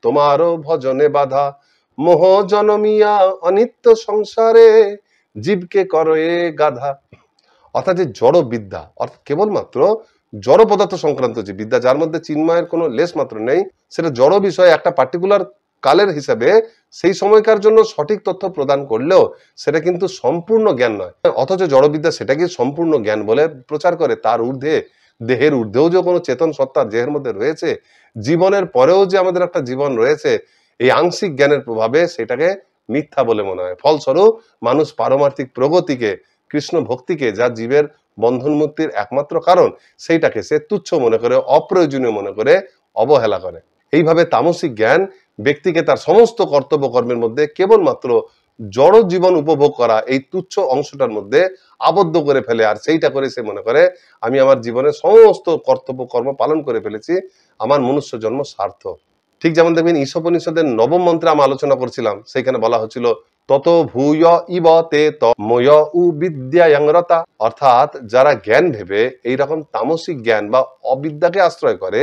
তোমারও ভজনে বাধা, মোহ জনমিয়া অনিত্য সংসারে জীবকে করে গাধা। অর্থাৎ যে জড় বিদ্যা, অর্থাৎ কেবলমাত্র জড় পদার্থ সংক্রান্ত যে বিদ্যা, যার মধ্যে চিন্ময়ের কোনো লেশ মাত্র নেই, সেটা জড় বিষয়ে একটা পার্টিকুলার কালের হিসাবে সেই সময়কার জন্য সঠিক তথ্য প্রদান করলেও সেটা কিন্তু সম্পূর্ণ জ্ঞান নয়। অথচ জড়বিদ্যা সেটাকে সম্পূর্ণ জ্ঞান বলে প্রচার করে। তার ঊর্ধ্বে, দেহের ঊর্ধ্বেও যে কোনো চেতন সত্তা দেহের মধ্যে রয়েছে, জীবনের পরেও যে আমাদের একটা জীবন রয়েছে, এই আংশিক জ্ঞানের প্রভাবে সেটাকে মিথ্যা বলে মনে হয়। ফলস্বরূপ মানুষ পারমার্থিক প্রগতিকে, কৃষ্ণ ভক্তিকে, যা জীবের বন্ধন মুক্তির একমাত্র কারণ, সেইটাকে সে তুচ্ছ মনে করে, অপ্রয়োজনীয় মনে করে, অবহেলা করে। এইভাবে তামসিক জ্ঞান ব্যক্তিকে তার সমস্ত কর্তব্য কর্মের মধ্যে কেবলমাত্র জড় জীবন উপভোগ করা এই তুচ্ছ অংশটার মধ্যে আবদ্ধ করে ফেলে। আর সেইটা করে সে মনে করে আমি আমার জীবনের সমস্ত কর্তব্য কর্ম পালন করে ফেলেছি, আমার মনুষ্য জন্ম সার্থক। ঠিক যেমন দেখবেন ঈশোপনিষদের নবম মন্ত্রে আমরা আলোচনা করছিলাম, সেইখানে বলা হচ্ছিল তত ভূয় ইব তে তময় উ বিদ্যায়াংরতা। অর্থাৎ যারা জ্ঞান ভেবে এইরকম তামসিক জ্ঞান বা অবিদ্যাকে আশ্রয় করে,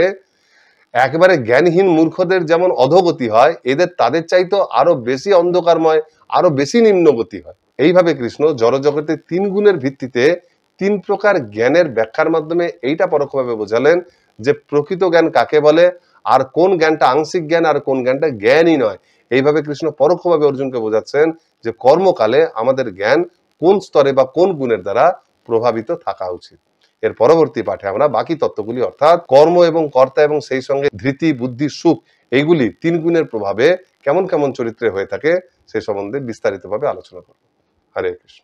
একেবারে জ্ঞানহীন মূর্খদের যেমন অধোগতি হয়, এদের তাদের চাইতো আরো বেশি অন্ধকারময়, আরো বেশি নিম্নগতি হয়। এইভাবে কৃষ্ণ জড়জগতের 3 গুণের ভিত্তিতে 3 প্রকার জ্ঞানের ব্যাখ্যার মাধ্যমে এইটা পরোক্ষভাবে বোঝালেন যে প্রকৃত জ্ঞান কাকে বলে, আর কোন জ্ঞানটা আংশিক জ্ঞান, আর কোন জ্ঞানটা জ্ঞানই নয়। এইভাবে কৃষ্ণ পরোক্ষভাবে অর্জুনকে বোঝাচ্ছেন যে কর্মকালে আমাদের জ্ঞান কোন স্তরে বা কোন গুণের দ্বারা প্রভাবিত থাকা উচিত। এর পরবর্তী পাঠে আমরা বাকি তত্ত্বগুলি, অর্থাৎ কর্ম এবং কর্তা এবং সেই সঙ্গে ধৃতি, বুদ্ধি, সুখ, এইগুলি 3 গুণের প্রভাবে কেমন কেমন চরিত্রে হয়ে থাকে সে সম্বন্ধে বিস্তারিতভাবে আলোচনা করব। হরে কৃষ্ণ।